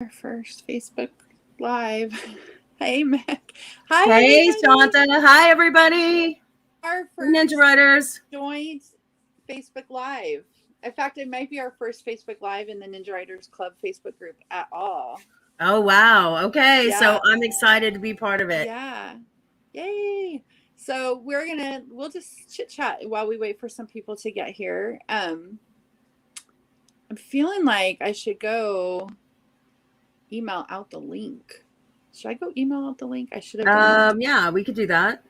Our first Facebook Live. Hey, Meg. Hi, Hey, everybody. Shaunta. Hi, everybody. Our Ninja first Riders. joint Facebook Live. In fact, it might be our first Facebook Live in the Ninja Riders Club Facebook group at all. Oh, wow. Okay. So Yeah. I'm excited to be part of it. Yeah. Yay. So we'll just chit chat while we wait for some people to get here. I'm feeling like I should go email out the link. Should I go email out the link? I should have done that. Yeah, we could do that.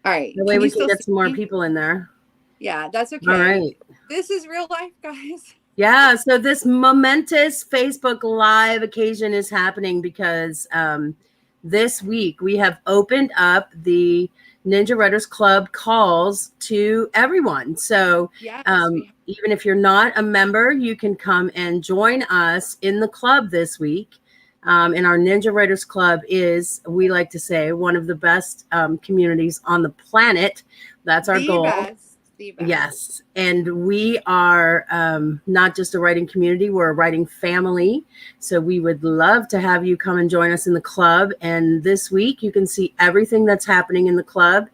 All right. That way Can you we can still get see some more me? people in there. Yeah, that's All okay. right. This is real life, guys. Yeah. So this momentous Facebook Live occasion is happening because this week we have opened up the Ninja Riders Club calls to everyone. So Yes, even if you're not a member, you can come and join us in the club this week. And our Ninja Riders Club is, we like to say, one of the best communities on the planet. That's our the goal. best. The best. Yes. And we are not just a writing community, we're a writing family. So we would love to have you come and join us in the club. And this week, you can see everything that's happening in the club.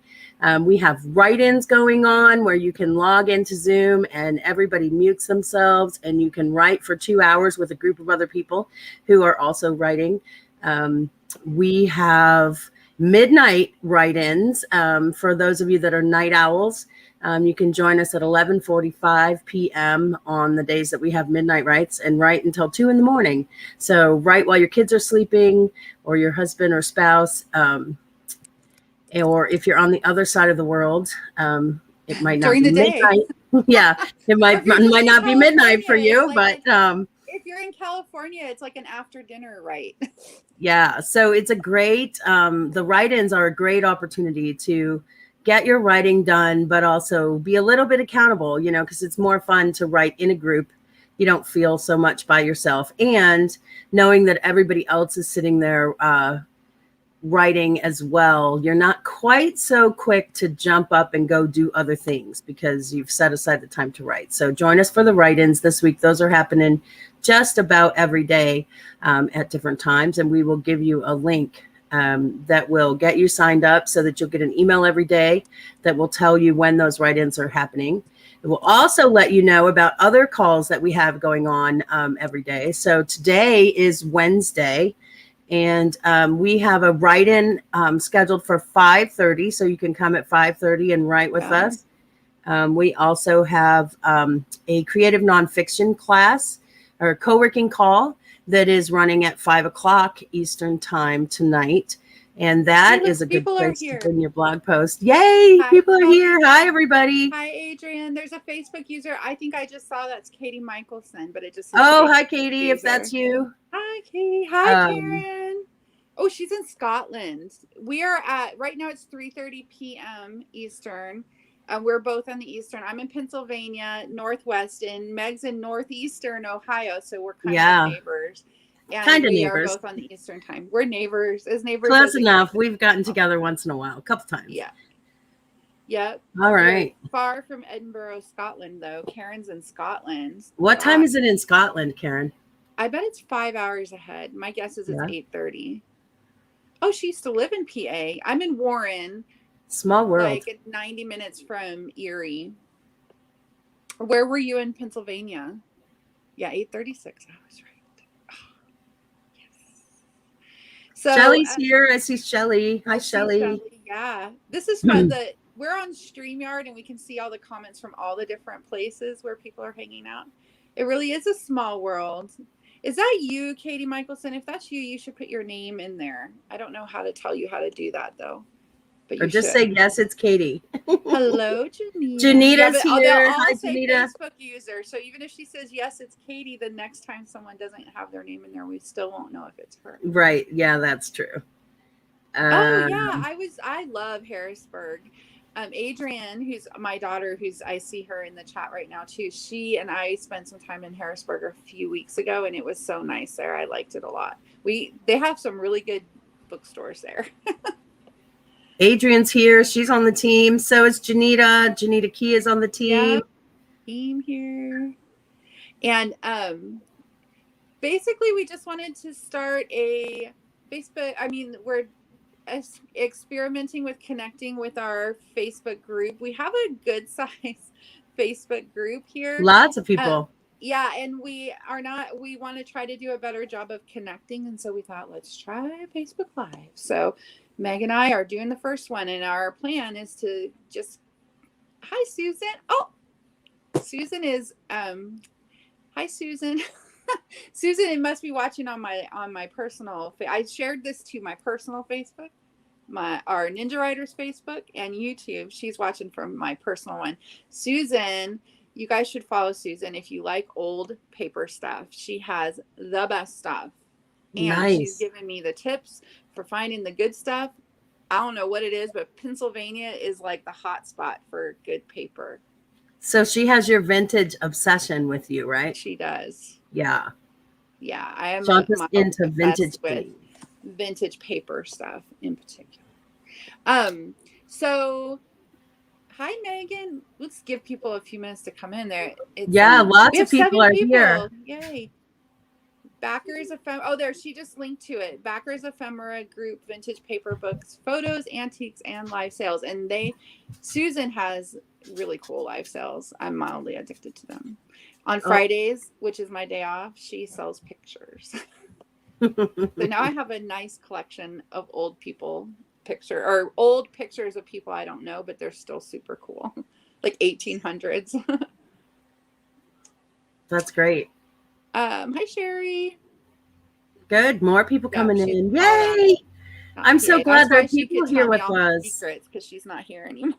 We have write-ins going on where you can log into Zoom and everybody mutes themselves and you can write for 2 hours with a group of other people who are also writing. We have midnight write-ins for those of you that are night owls. You can join us at 11:45 p.m. on the days that we have midnight writes and write until 2 in the morning. So write while your kids are sleeping or your husband or spouse. Or if you're on the other side of the world, it might not During be the day. midnight. Yeah, it Or if you're just might in not be midnight for California, it's you, like but if you're in California, it's like an after dinner, right? yeah. So it's a great. The write-ins are a great opportunity to get your writing done, but also be a little bit accountable. You know, because it's more fun to write in a group. You don't feel so much by yourself, and knowing that everybody else is sitting there writing as well, you're not quite so quick to jump up and go do other things because you've set aside the time to write. So join us for the write-ins this week. Those are happening just about every day at different times, and we will give you a link that will get you signed up so that you'll get an email every day that will tell you when those write-ins are happening. It will also let you know about other calls that we have going on every day. So today is Wednesday, and we have a write-in scheduled for 5:30, so you can come at 5:30 and write with us. We also have a creative nonfiction class or co-working call that is running at 5 o'clock Eastern time tonight. And that is a good place to bring your blog post. Yay, Hi, people are here. Hi, everybody. Hi, Adrian. There's a Facebook user. I think I just saw that's Katie Michelson, but it just says Oh, Facebook hi, Katie, user. if that's you. Hi, Katie. Hi, Karen. Oh, she's in Scotland. We are at, right now it's 3:30 p.m. Eastern. We're both on the Eastern. I'm in Pennsylvania, Northwest, and Meg's in Northeastern Ohio. So we're kind of neighbors. And we are both on the Eastern time. We're neighbors, as neighbors. Close enough. We've gotten together once in a while, a couple times. Yeah. Yep. All right. We're far from Edinburgh, Scotland, though. Karen's in Scotland. What time is it in Scotland, Karen? I bet it's 5 hours ahead. My guess is it's 8:30. Oh, she used to live in PA. I'm in Warren. Small world. Like 90 minutes from Erie. Where were you in Pennsylvania? Yeah, 8:36. I was right. Oh, yes. So Shelly's here. I see Shelly. Hi, Shelly. Yeah. This is fun that we're on StreamYard and we can see all the comments from all the different places where people are hanging out. It really is a small world. Is that you, Katie Michelson? If that's you, you should put your name in there. I don't know how to tell you how to do that, though. But or just say, yes, it's Katie. Hello, Janita. Janita's here. Hi, Janita. Facebook user. So even if she says, yes, it's Katie, the next time someone doesn't have their name in there, we still won't know if it's her. Right. Yeah, that's true. Oh, yeah. I love Harrisburg. Adrian, who's my daughter, I see her in the chat right now too. She and I spent some time in Harrisburg a few weeks ago, and it was so nice there. I liked it a lot. They have some really good bookstores there. Adrian's here. She's on the team. So is Janita. Janita Key is on the team. Yep. Team here. And basically we just wanted to start a Facebook. I mean, we're experimenting with connecting with our Facebook group. We have a good size Facebook group here. Lots of Um, people. yeah, and we want to try to do a better job of connecting. And so we thought, let's try Facebook Live. So Meg and I are doing the first one, and our plan is to just, hi, Susan. Oh, Susan is, hi, Susan. Susan, it must be watching on my personal. I shared this to my personal Facebook, our Ninja Riders Facebook, and YouTube. She's watching from my personal one. Susan, you guys should follow Susan if you like old paper stuff. She has the best stuff, and she's Nice. given me the tips for finding the good stuff. I don't know what it is, but Pennsylvania is like the hot spot for good paper. So she has your vintage obsession with you, right? She does. Yeah. Yeah, I am Shaunta's into vintage obsessed with things. vintage paper stuff in particular. So hi, Megan. Let's give people a few minutes to come in there. Yeah, We lots have of people 7 are people. here. Yay. Backers Ephemera. Oh, there, she just linked to it. Backers Ephemera group, vintage paper books, photos, antiques, and live sales. And Susan has really cool live sales. I'm mildly addicted to them. On Fridays, which is my day off, she sells pictures. So now I have a nice collection of old pictures of people I don't know, but they're still super cool. Like 1800s. That's great. Hi, Sherry. Good. More people coming in. Colorado. Yay! I'm so glad there are she people could here tell me with all her us. secrets because she's not here anymore.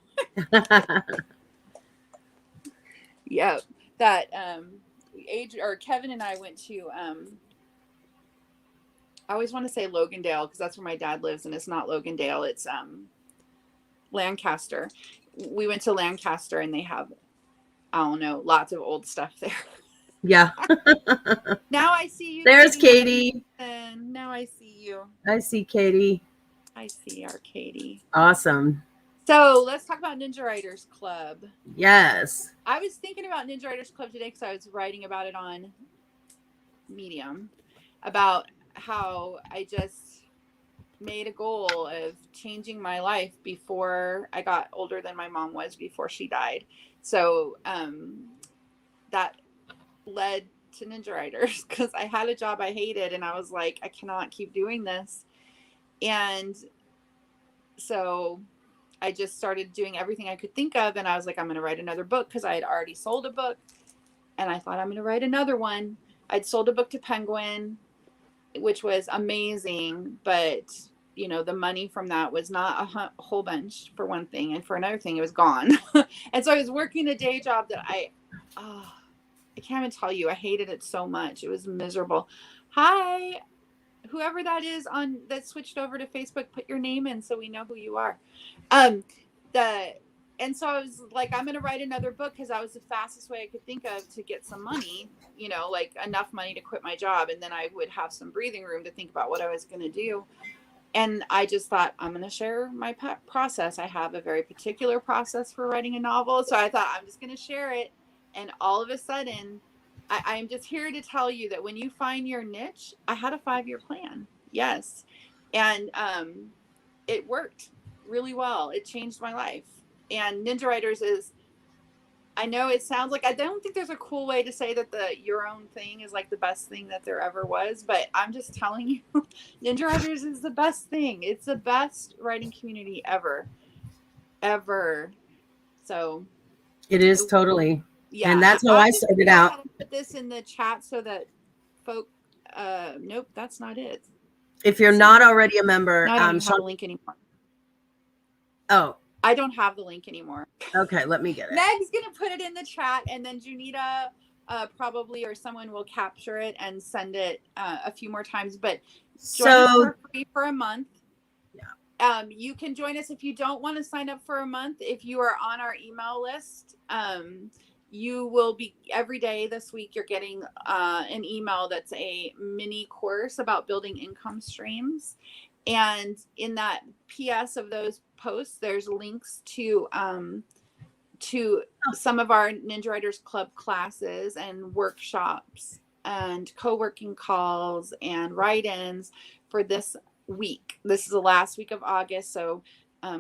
Yep. That Kevin and I went to I always want to say Logandale because that's where my dad lives, and it's not Logandale, it's Lancaster. We went to Lancaster and they have, I don't know, lots of old stuff there. Yeah. Now I see you. There's Katie. And now I see you. I see Katie. I see our Katie. Awesome. So let's talk about Ninja Riders Club. Yes. I was thinking about Ninja Riders Club today because I was writing about it on Medium, about how I just made a goal of changing my life before I got older than my mom was before she died. So that led to Ninja Riders because I had a job I hated and I was like, I cannot keep doing this. And so I just started doing everything I could think of, and I was like, I'm going to write another book because I had already sold a book, and I thought I'm going to write another one. I'd sold a book to Penguin, which was amazing, but you know, the money from that was not a whole bunch, for one thing, and for another thing, it was gone. And so I was working a day job that I can't even tell you, I hated it so much. It was miserable. Hi, whoever that is that switched over to Facebook, put your name in so we know who you are. And so I was like, I'm going to write another book because that was the fastest way I could think of to get some money, you know, like enough money to quit my job. And then I would have some breathing room to think about what I was going to do. And I just thought, I'm going to share my process. I have a very particular process for writing a novel. So I thought I'm just going to share it. And all of a sudden, I'm just here to tell you that when you find your niche, I had a 5-year plan. Yes. And it worked really well. It changed my life. And Ninja Riders is, I know it sounds like, I don't think there's a cool way to say that your own thing is like the best thing that there ever was, but I'm just telling you, Ninja Riders is the best thing. It's the best writing community ever. So it is totally. Yeah. And that's how I started out. How to put this in the chat so that folk, nope, that's not it. If you're not already a member, I don't have a link anymore. Oh, I don't have the link anymore. Okay, let me get it. Meg's gonna put it in the chat, and then Junita probably, or someone will capture it and send it a few more times. But join us for free for a month. Yeah. You can join us if you don't want to sign up for a month. If you are on our email list, you will be every day this week. You're getting an email that's a mini course about building income streams. And in that PS of those posts, there's links to some of our Ninja Riders Club classes and workshops and co-working calls and write-ins for this week. This is the last week of August, so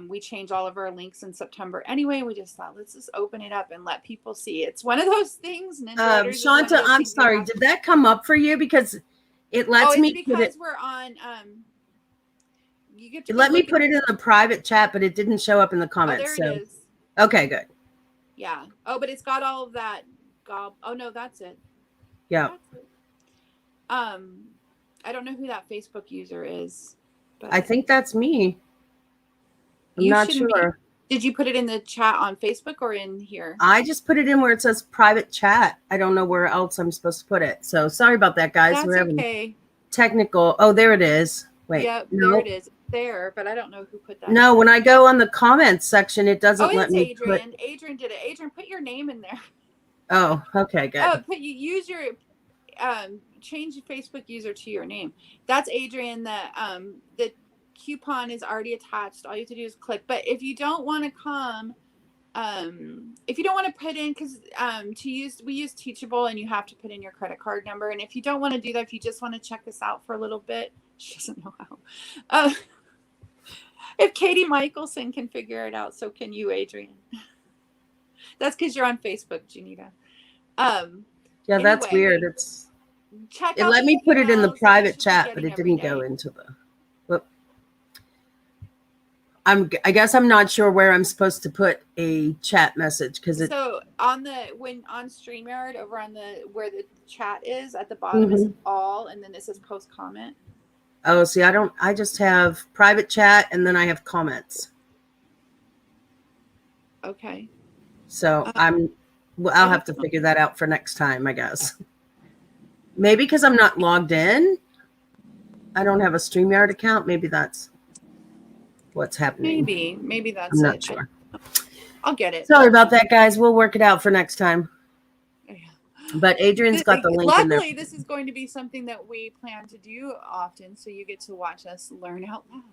we change all of our links in September anyway. We just thought, let's just open it up and let people see. It's one of those things. Shaunta, I'm sorry. Did that come up for you? Because it lets me put it. We're on. You get to let me put it in the private chat, but it didn't show up in the comments. There it is. Okay, good. Yeah. Oh, but it's got all of that. Oh no, that's it. Yeah. That's it. I don't know who that Facebook user is, but I think that's me. I'm not sure. Did you put it in the chat on Facebook or in here? I just put it in where it says private chat. I don't know where else I'm supposed to put it. So sorry about that, guys. That's We're having okay. Technical. Oh, there it is. Wait. Yep, no. There it is. There, but I don't know who put that. No, when I go on the comments section, it doesn't let me. Adrian. Adrian did it. Adrian, put your name in there. Oh, okay, good. Oh, use your change your Facebook user to your name. That's Adrian. The coupon is already attached. All you have to do is click. But if you don't want to come, if you don't want to put in, because we use Teachable and you have to put in your credit card number. And if you don't want to do that, if you just want to check us out for a little bit, she doesn't know how. If Katie Michelson can figure it out, so can you, Adrian. That's because you're on Facebook, Janita. Yeah, that's weird. It let me put it in the private chat, but it didn't go into the. I guess I'm not sure where I'm supposed to put a chat message because it's so on StreamYard over on where the chat is at the bottom is all, and then it says post comment. Oh, see, I just have private chat and then I have comments. Okay. So I'll have to figure that out for next time, I guess. Maybe because I'm not logged in. I don't have a StreamYard account. Maybe that's what's happening. Maybe that's I'm not sure. I'll get it. Sorry about that, guys. We'll work it out for next time. But Adrian's got the link in there. Luckily, this is going to be something that we plan to do often, so you get to watch us learn out loud.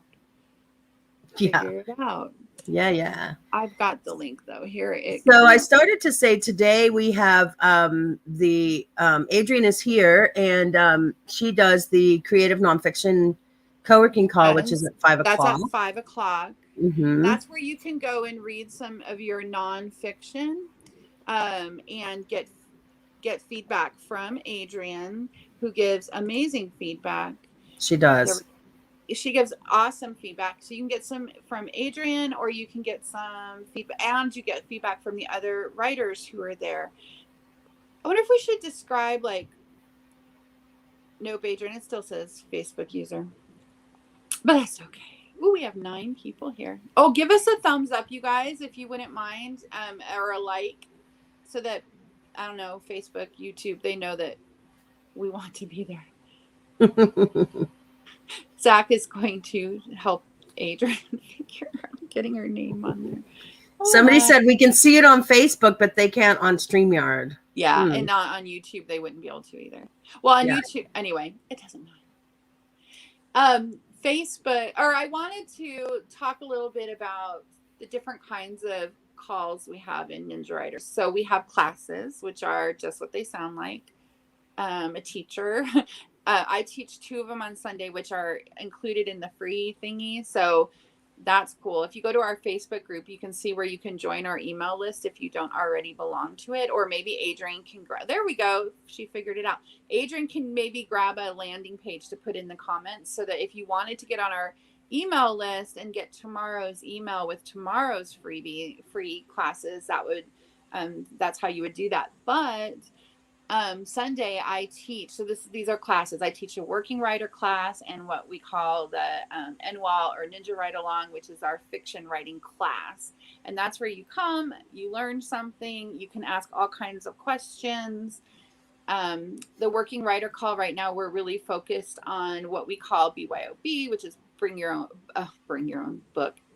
Figure it out. Yeah. I've got the link though. Here it So I started to say today we have Adrian is here and she does the creative nonfiction co-working call, which is at 5 o'clock. That's at 5 o'clock. Mm-hmm. That's where you can go and read some of your nonfiction and get feedback from Adrian, who gives amazing feedback. She does. She gives awesome feedback. So you can get some from Adrian, or you can get some feedback, and you get feedback from the other writers who are there. I wonder if we should describe nope, Adrian, it still says Facebook user, but that's okay. Ooh, we have 9 people here. Oh, give us a thumbs up, you guys, if you wouldn't mind, or a like, so that, I don't know, Facebook, YouTube, they know that we want to be there. Zach is going to help Adrian figure out getting her name on there. Somebody said we can see it on Facebook, but they can't on StreamYard. Yeah, and not on YouTube. They wouldn't be able to either. Well, on YouTube, anyway, it doesn't matter. Facebook, or I wanted to talk a little bit about the different kinds of calls we have in Ninja Writers. So we have classes, which are just what they sound like. A teacher. I teach 2 of them on Sunday, which are included in the free thingy. So that's cool. If you go to our Facebook group, you can see where you can join our email list if you don't already belong to it. Or maybe Adrian can there we go. She figured it out. Adrian can maybe grab a landing page to put in the comments so that if you wanted to get on our email list and get tomorrow's email with tomorrow's free classes, that would that's how you would do that. But Sunday I teach, so these are classes. I teach a working writer class and what we call the NWAL or Ninja Write Along, which is our fiction writing class. And that's where you come, you learn something, you can ask all kinds of questions. The working writer call right now, we're really focused on what we call BYOB, which is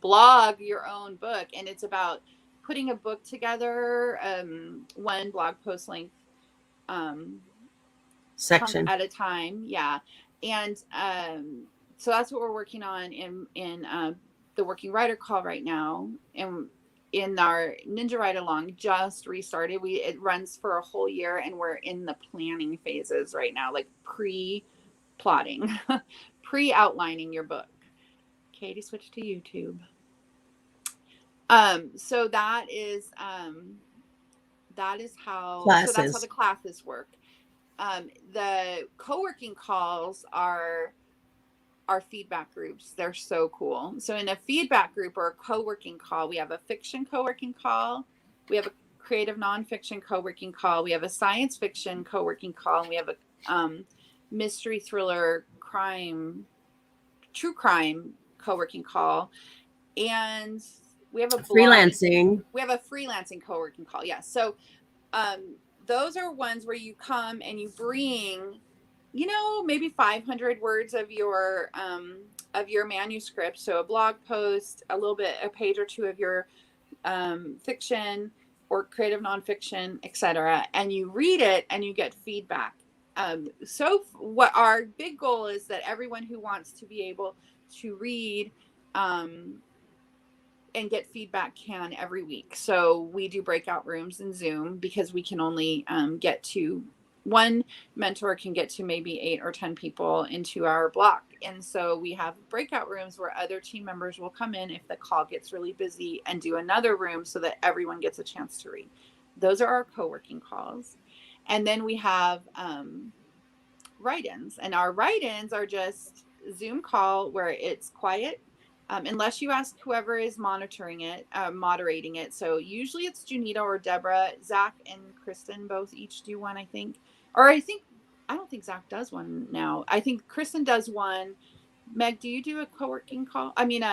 blog your own book. And it's about putting a book together, one blog post length section at a time. Yeah. And so that's what we're working on in the working writer call right now. And in our Ninja Ride Along just restarted. It runs for a whole year, and we're in the planning phases right now, like pre-plotting, pre-outlining your book. Katie, switch to YouTube. So that is how so that's how Classes. the classes work. The co-working calls are our feedback groups. They're so cool. So in a feedback group or a co-working call, we have a fiction co-working call, we have a creative nonfiction co-working call, we have a science fiction co-working call, and we have a mystery thriller true crime co-working call, and we have a blog. Freelancing. We have a freelancing co-working call. Yeah. So those are ones where you come and you bring, maybe 500 words of your manuscript. So a blog post, a page or two of your fiction or creative nonfiction, etc. And you read it and you get feedback. So what our big goal is that everyone who wants to be able to read and get feedback can every week. So we do breakout rooms in Zoom because we can only get to one mentor can get to maybe 8 or 10 people into our block. And so we have breakout rooms where other team members will come in if the call gets really busy and do another room so that everyone gets a chance to read. Those are our co-working calls. And then we have write-ins, and our write-ins are just Zoom call where it's quiet. Unless you ask whoever is moderating it. So usually it's Junita or Deborah. Zach and Kristen both each do one, I think. Or I don't think Zach does one now. I think Kristen does one. Meg, do you do a co-working call? I mean,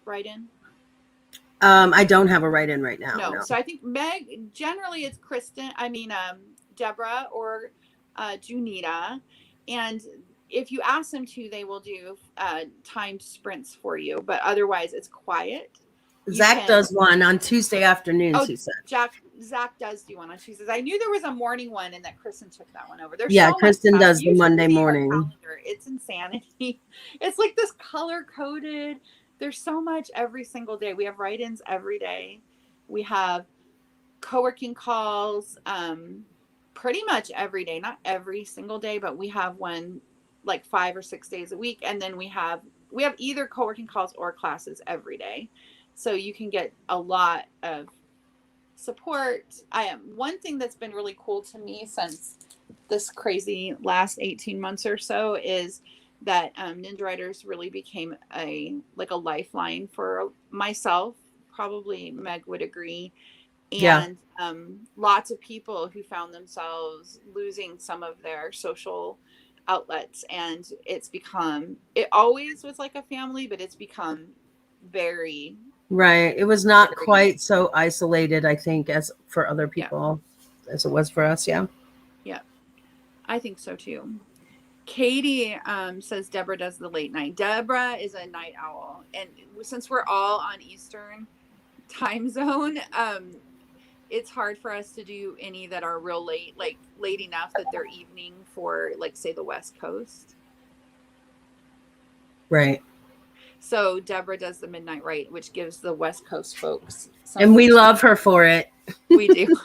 write-in? I don't have a write-in right now. No. No. So I think Meg, generally it's Deborah or Junita. And if you ask them to, they will do timed sprints for you, but otherwise it's quiet. Zach does one on Tuesday afternoons, he said. Zach does do one on Tuesdays. I knew there was a morning one and that Kristen took that one over. There's Kristen does the Monday morning. It's insanity. It's like this color coded. There's so much every single day. We have write-ins every day. We have co-working calls pretty much every day, not every single day, but we have one like 5 or 6 days a week. And then we have either co-working calls or classes every day. So you can get a lot of support. One thing that's been really cool to me since this crazy last 18 months or so is that Ninja Writers really became a lifeline for myself. Probably Meg would agree. And lots of people who found themselves losing some of their social outlets, and it always was like a family, but it's become very right. It was not quite so isolated, I think, as for other people as it was for us. Yeah I think so too. Katie says Deborah does the late night. Deborah is a night owl, and since we're all on Eastern time zone, it's hard for us to do any that are real late, like late enough that they're evening for, like, say, the West Coast. Right. So Deborah does the midnight write, which gives the West Coast folks and we love her for it. We do.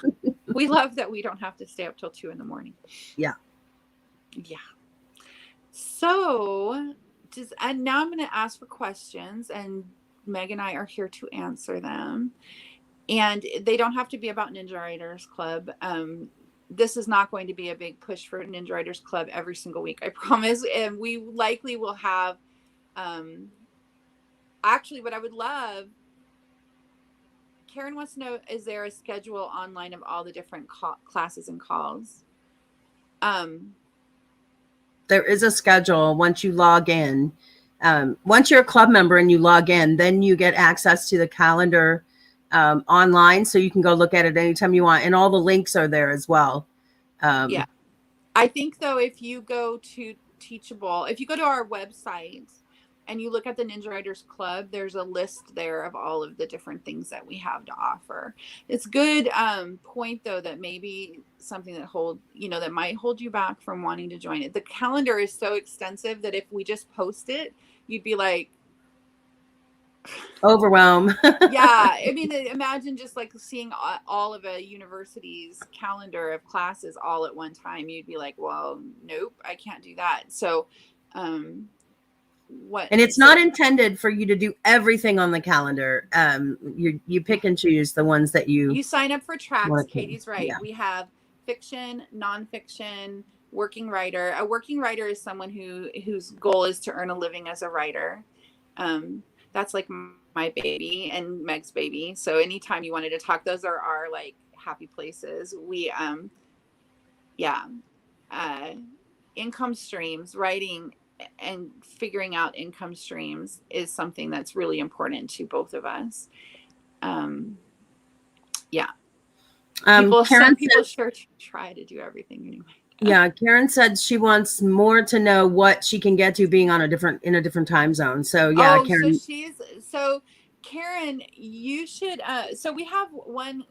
We love that we don't have to stay up till 2 a.m. Yeah. So and now I'm going to ask for questions, and Meg and I are here to answer them. And they don't have to be about Ninja Writers Club. This is not going to be a big push for Ninja Writers Club every single week, I promise. And we likely will have, actually, what I would love, Karen wants to know, is there a schedule online of all the different classes and calls? There is a schedule once you log in. Once you're a club member and you log in, then you get access to the calendar online, so you can go look at it anytime you want, and all the links are there as well. I think, though, if you go to Teachable, if you go to our website and you look at the Ninja Writers Club, there's a list there of all of the different things that we have to offer. It's good point, though, that maybe something that might hold you back from wanting to join it. The calendar is so extensive that if we just post it, you'd be like, Overwhelm. Yeah, I mean, imagine just like seeing all of a university's calendar of classes all at one time. You'd be like, well, nope, I can't do that. So, what? And it's So not intended for you to do everything on the calendar. You pick and choose the ones that you you sign up for tracks. want to. Katie's right. Yeah. We have fiction, nonfiction, working writer. A working writer is someone whose goal is to earn a living as a writer. That's like my baby and Meg's baby. So anytime you wanted to talk, those are our like happy places. We income streams, writing and figuring out income streams is something that's really important to both of us. Yeah. Some people sure try to do everything anyway. Yeah, Karen said she wants more to know what she can get to being on in a different time zone. So yeah, Karen. So Karen, you should. So we have one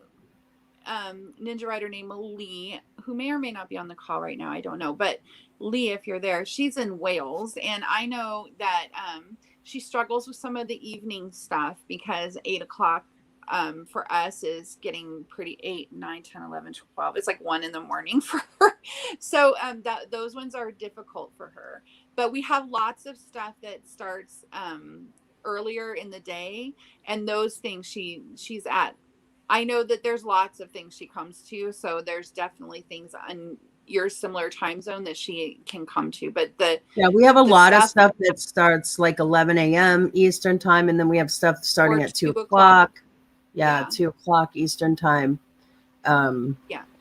ninja writer named Lee, who may or may not be on the call right now. I don't know, but Lee, if you're there, she's in Wales, and I know that she struggles with some of the evening stuff because 8:00 for us is getting pretty 8, 9, 10, 11, 12. It's like 1 a.m. for her. So those ones are difficult for her, but we have lots of stuff that starts earlier in the day, and those things she's at. I know that there's lots of things she comes to. So there's definitely things on your similar time zone that she can come to, but we have a lot of stuff that starts like 11 a.m. Eastern time. And then we have stuff starting at 2 o'clock. Yeah, 2 o'clock Eastern time.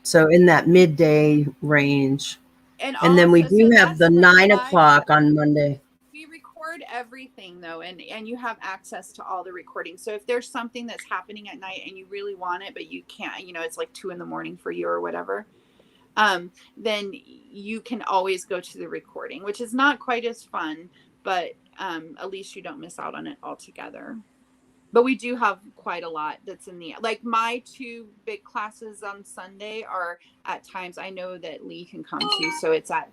So in that midday range. And then we do have the 9 o'clock on Monday. We record everything though, and you have access to all the recordings. So if there's something that's happening at night and you really want it, but you can't, it's like 2 a.m. for you or whatever, then you can always go to the recording, which is not quite as fun, but at least you don't miss out on it altogether. But we do have quite a lot that's in like my 2 big classes on Sunday are at times I know that Lee can come to. So it's at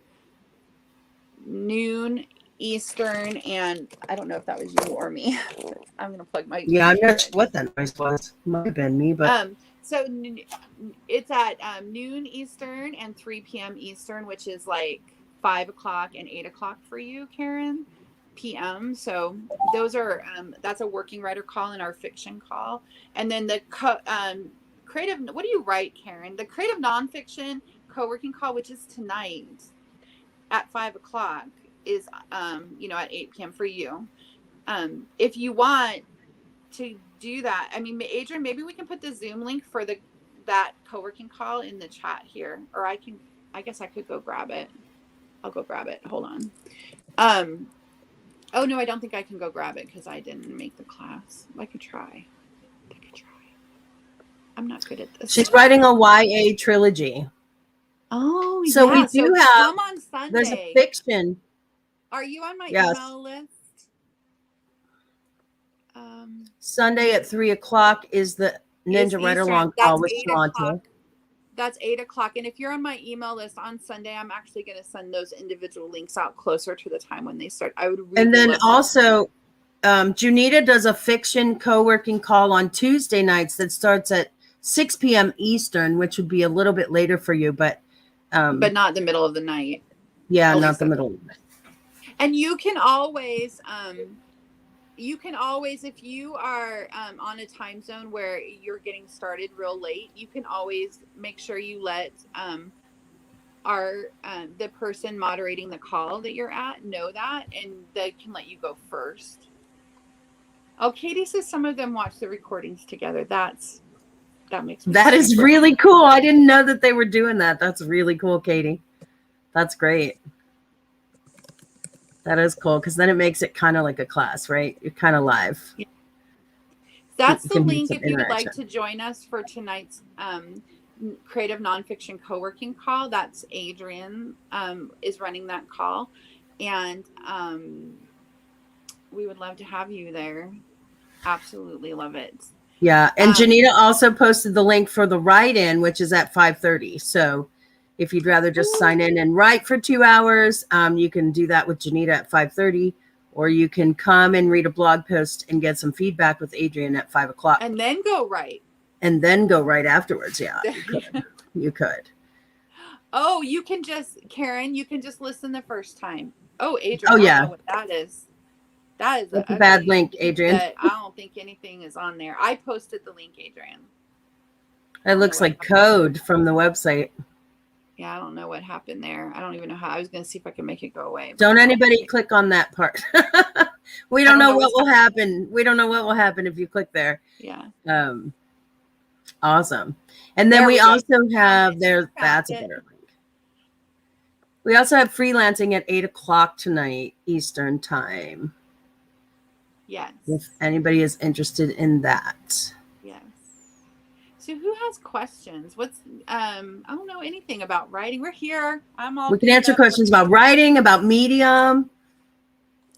noon Eastern, and I don't know if that was you or me. I'm going to plug my... Yeah, I'm not sure what that noise was. Might have been me, but... So it's at noon Eastern and 3 p.m. Eastern, which is like 5 o'clock and 8 o'clock for you, Karen. PM. So those are that's a working writer call and our fiction call. And then the creative, what do you write, Karen? The creative nonfiction co-working call, which is tonight at 5 o'clock, is at 8 p.m. for you. If you want to do that, I mean, Adrian, maybe we can put the Zoom link for that co-working call in the chat here, or I guess I could go grab it. I'll go grab it. Hold on. Oh, no, I don't think I can go grab it because I didn't make the class. I could try. I'm not good at this. She's writing a YA trilogy. Oh, so yeah. we do have. Come on Sunday. There's a fiction. Are you on my email list? Sunday at 3 o'clock is the Ninja Writer Long Call with Shaunta. That's 8 o'clock. And if you're on my email list on Sunday, I'm actually going to send those individual links out closer to the time when they start. I would really And then also, Junita does a fiction co-working call on Tuesday nights that starts at 6 p.m. Eastern, which would be a little bit later for you, but not the middle of the night. Yeah, not the middle of the night. And you can always, if you are on a time zone where you're getting started real late, you can always make sure you let the person moderating the call that you're at know that, and they can let you go first. Oh, Katie says some of them watch the recordings together. That makes me That is really cool. I didn't know that they were doing that. That's really cool, Katie. That's great. That is cool, because then it makes it kind of like a class, right? You're kind of live. Yeah. That's the link if you would like to join us for tonight's creative nonfiction co-working call. That's Adrian is running that call, and we would love to have you there. Absolutely love it. Yeah, and Janita also posted the link for the write-in, which is at 5:30. So if you'd rather just sign in and write for 2 hours, you can do that with Janita at 5:30, or you can come and read a blog post and get some feedback with Adrian at 5 o'clock. And then go right. And then go right afterwards. Yeah, you could. You could. Oh, you can just, Karen, you can just listen the first time. Oh, Adrian, Oh, I don't yeah. know what that is. That is That's a bad link, Adrian. I don't think anything is on there. I posted the link, Adrian. It looks like code from the website. Yeah, I don't know what happened there. I don't even know how. I was going to see if I can make it go away. Don't anybody click on that part. We don't know what will happen. We don't know what will happen if you click there. Yeah. Awesome. And then we also have that's a better link. We also have freelancing at 8 o'clock tonight, Eastern time. Yes. If anybody is interested in that. Yes. So who has questions? I don't know anything about writing. We're here. We can answer questions about writing, about Medium.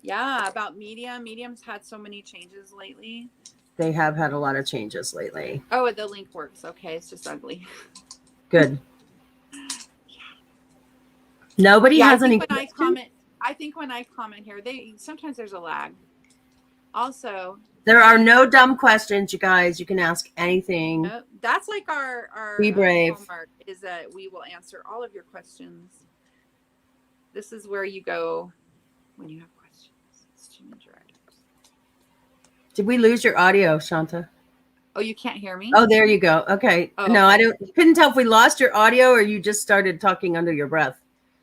Yeah, about Medium. Medium's had so many changes lately. They have had a lot of changes lately. Oh, the link works. Okay, it's just ugly. Good. Nobody has any questions? I think when I comment here, sometimes there's a lag. Also, there are no dumb questions, you guys. You can ask anything. Nope. That's like our be brave. Homework is that we will answer all of your questions. This is where you go when you have questions. Student writers. Did we lose your audio, Shaunta? Oh, you can't hear me? Oh, there you go. Okay. Oh, no, I couldn't tell if we lost your audio or you just started talking under your breath.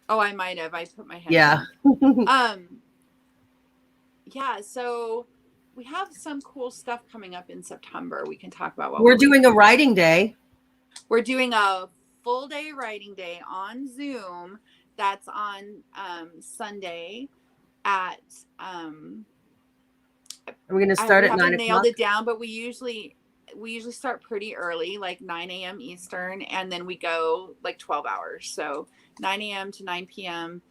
Oh, I might have. I put my head down. Yeah, so we have some cool stuff coming up in September. We can talk about what we're doing a writing day. We're doing a full day writing day on Zoom. That's on Sunday at are we going to start at 9 o'clock? Nailed it down, but we usually start pretty early, like 9 a.m. Eastern, and then we go like 12 hours. So 9 a.m. to 9 p.m.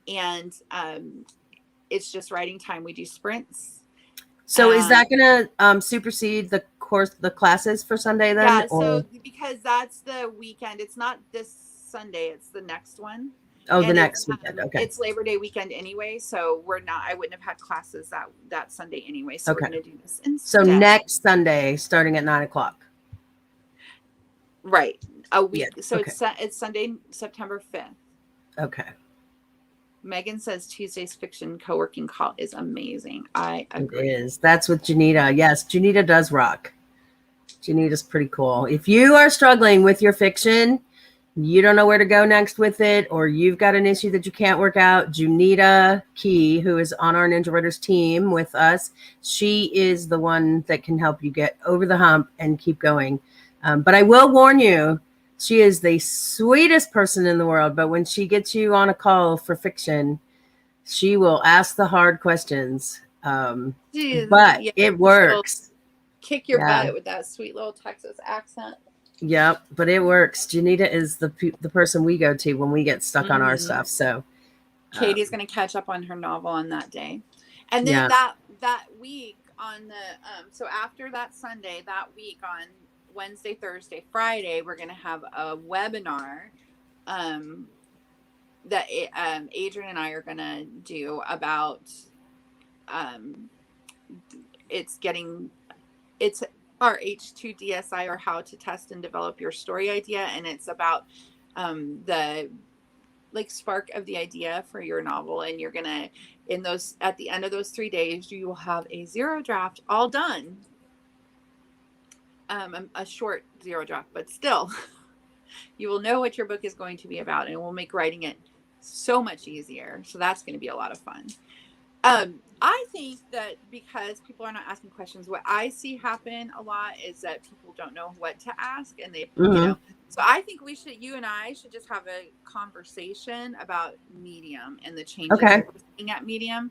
And it's just writing time. We do sprints. So is that going to supersede the classes for Sunday then? Yeah, so because that's the weekend. It's not this Sunday, it's the next one. Oh, the next weekend. Okay. It's Labor Day weekend anyway, so I wouldn't have had classes that Sunday anyway. So we're going to do this instead. So next Sunday, starting at 9 o'clock. Right. A week. Yeah. So it's Sunday, September 5th. Okay. Megan says Tuesday's fiction co-working call is amazing. I agree. It is. That's with Janita. Yes, Janita does rock. Janita's pretty cool. If you are struggling with your fiction, you don't know where to go next with it, or you've got an issue that you can't work out, Junita Key, who is on our Ninja Writers team with us, she is the one that can help you get over the hump and keep going. But I will warn you, she is the sweetest person in the world, but when she gets you on a call for fiction, she will ask the hard questions. But it works. Kick your butt with that sweet little Texas accent. Yep, but it works. Janita is the person we go to when we get stuck on our stuff. So Katie's going to catch up on her novel on that day. And then that week on the so after that Sunday, that week on Wednesday, Thursday, Friday, we're going to have a webinar that Adrian and I are going to do about it's our H2 DSI, or how to test and develop your story idea. And it's about the spark of the idea for your novel. And you're going to, at the end of those 3 days, you will have a zero draft all done. A short zero draft, but still you will know what your book is going to be about, and it will make writing it so much easier. So that's going to be a lot of fun. I think that because people are not asking questions, what I see happen a lot is that people don't know what to ask, and they, so I think you and I should just have a conversation about Medium and the changes we're seeing at Medium.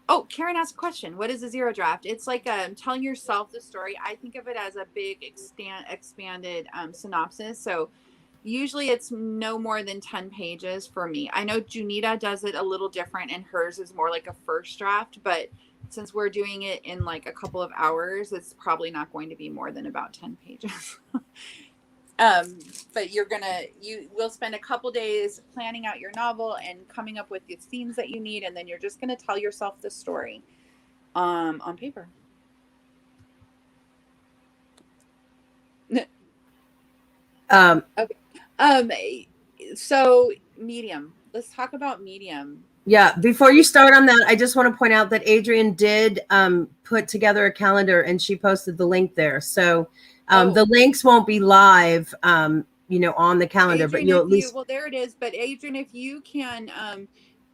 Oh, Karen asked a question. What is a zero draft? It's like telling yourself the story. I think of it as a big expanded synopsis. So usually it's no more than 10 pages for me. I know Junita does it a little different, and hers is more like a first draft. But since we're doing it in like a couple of hours, it's probably not going to be more than about 10 pages. But you will spend a couple days planning out your novel and coming up with the themes that you need, and then you're just going to tell yourself the story on paper. Okay. So Medium. Let's talk about Medium. Yeah. Before you start on that, I just want to point out that Adrienne did put together a calendar, and she posted the link there. So the links won't be live, on the calendar, Adrienne, but you'll at least. Well, there it is. But Adrienne, if you can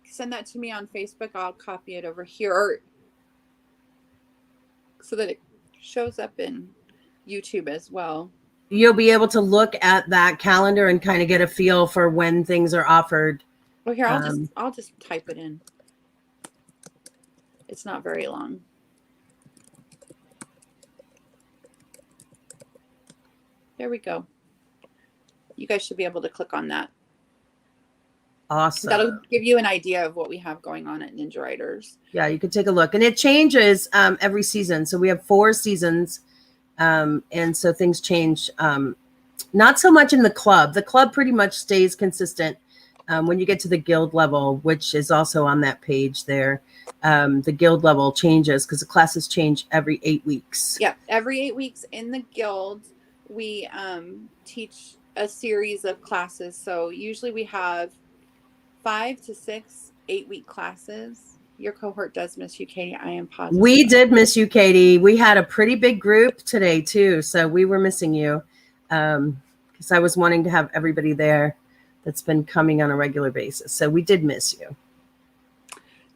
send that to me on Facebook, I'll copy it over here, so that it shows up in YouTube as well. You'll be able to look at that calendar and kind of get a feel for when things are offered. Well, here, I'll just type it in. It's not very long. There we go. You guys should be able to click on that. Awesome. That'll give you an idea of what we have going on at Ninja Writers. Yeah, you can take a look. And it changes every season. So we have 4 seasons. And so things change. Not so much in the club. The club pretty much stays consistent. When you get to the guild level, which is also on that page there, the guild level changes because the classes change every 8 weeks. Yeah, every 8 weeks in the guild, we teach a series of classes. So usually we have 5 to 6 8-week classes. Your cohort does miss you, Katie. I am positive. We did miss you, Katie. We had a pretty big group today too, so we were missing you because I was wanting to have everybody there that's been coming on a regular basis. So we did miss you.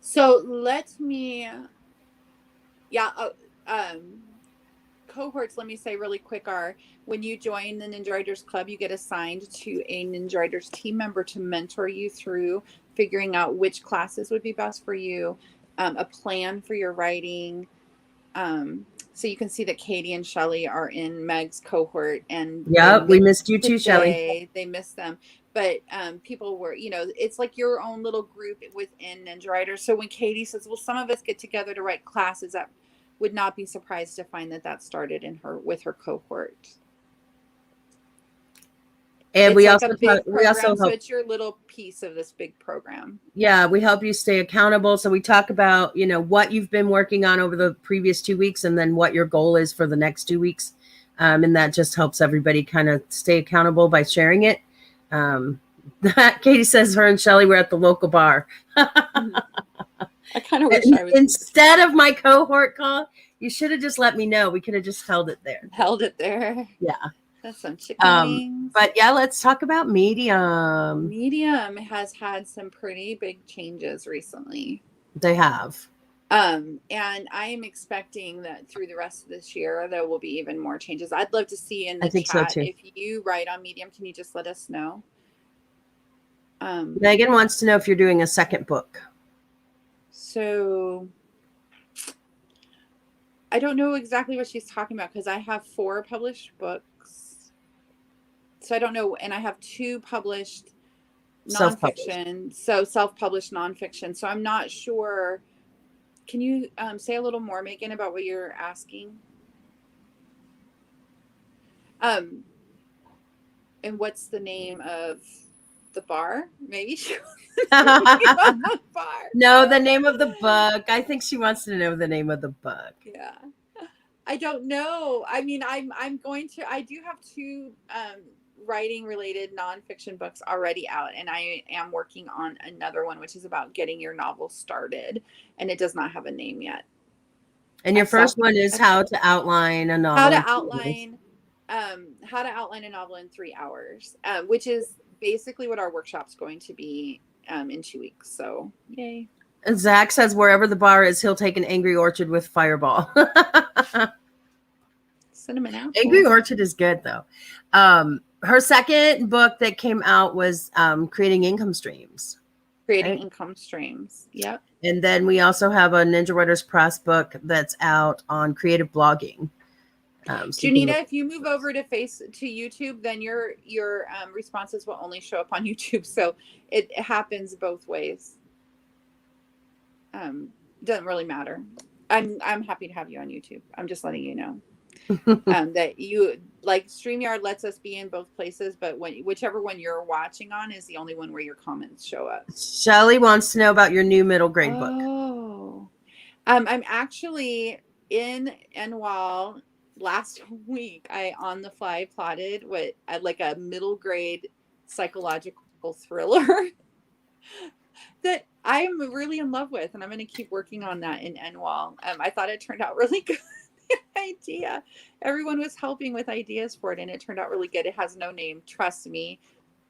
So cohorts, let me say really quick, are when you join the Ninja Writers Club, you get assigned to a Ninja Writers team member to mentor you through figuring out which classes would be best for you, a plan for your writing. So you can see that Katie and Shelly are in Meg's cohort, and we missed you too, Shelly. They missed them. But people were, it's like your own little group within Ninja Writers. So when Katie says, well, some of us get together to write classes, that would not be surprised to find that started with her cohort. And it's we like also so it's your little piece of this big program. Yeah, we help you stay accountable. So we talk about, what you've been working on over the previous 2 weeks, and then what your goal is for the next 2 weeks. And that just helps everybody kind of stay accountable by sharing it. Katie says her and Shelly were at the local bar. I kind of wish I was. Instead of my cohort call, you should have just let me know. We could have just held it there. Yeah. That's some chicken wings. But yeah, let's talk about Medium. Medium has had some pretty big changes recently. They have. And I am expecting that through the rest of this year, there will be even more changes. I'd love to see in the chat, so if you write on Medium, can you just let us know? Megan wants to know if you're doing a second book. So I don't know exactly what she's talking about, because I have 4 published books. So I don't know. And I have 2 published nonfiction. So self-published nonfiction. So I'm not sure. Can you say a little more, Megan, about what you're asking? And what's the name of the bar? Maybe the bar. No, the name of the book. I think she wants to know the name of the book. Yeah, I don't know. I mean, I do have 2 writing related nonfiction books already out, and I am working on another one, which is about getting your novel started, and it does not have a name yet. And your first one is how to outline a novel. How to outline a novel in 3 hours, which is basically what our workshop's going to be in 2 weeks. So yay. And Zach says wherever the bar is, he'll take an Angry Orchard with Fireball. Cinnamon apple. Angry Orchard is good though. Her second book that came out was Creating Income Streams. Income Streams. Yep. And then we also have a Ninja Writers Press book that's out on creative blogging. Junita, if you move over to YouTube, then your responses will only show up on YouTube. So it happens both ways. Doesn't really matter. I'm happy to have you on YouTube. I'm just letting you know. That you like StreamYard lets us be in both places, but whichever one you're watching on is the only one where your comments show up. Shelly wants to know about your new middle grade book. Oh, I'm actually in NWAL. Last week, I on the fly plotted what like a middle grade psychological thriller that I'm really in love with, and I'm going to keep working on that in NWAL. I thought it turned out really good. Idea. Everyone was helping with ideas for it, and it turned out really good. It has no name. Trust me,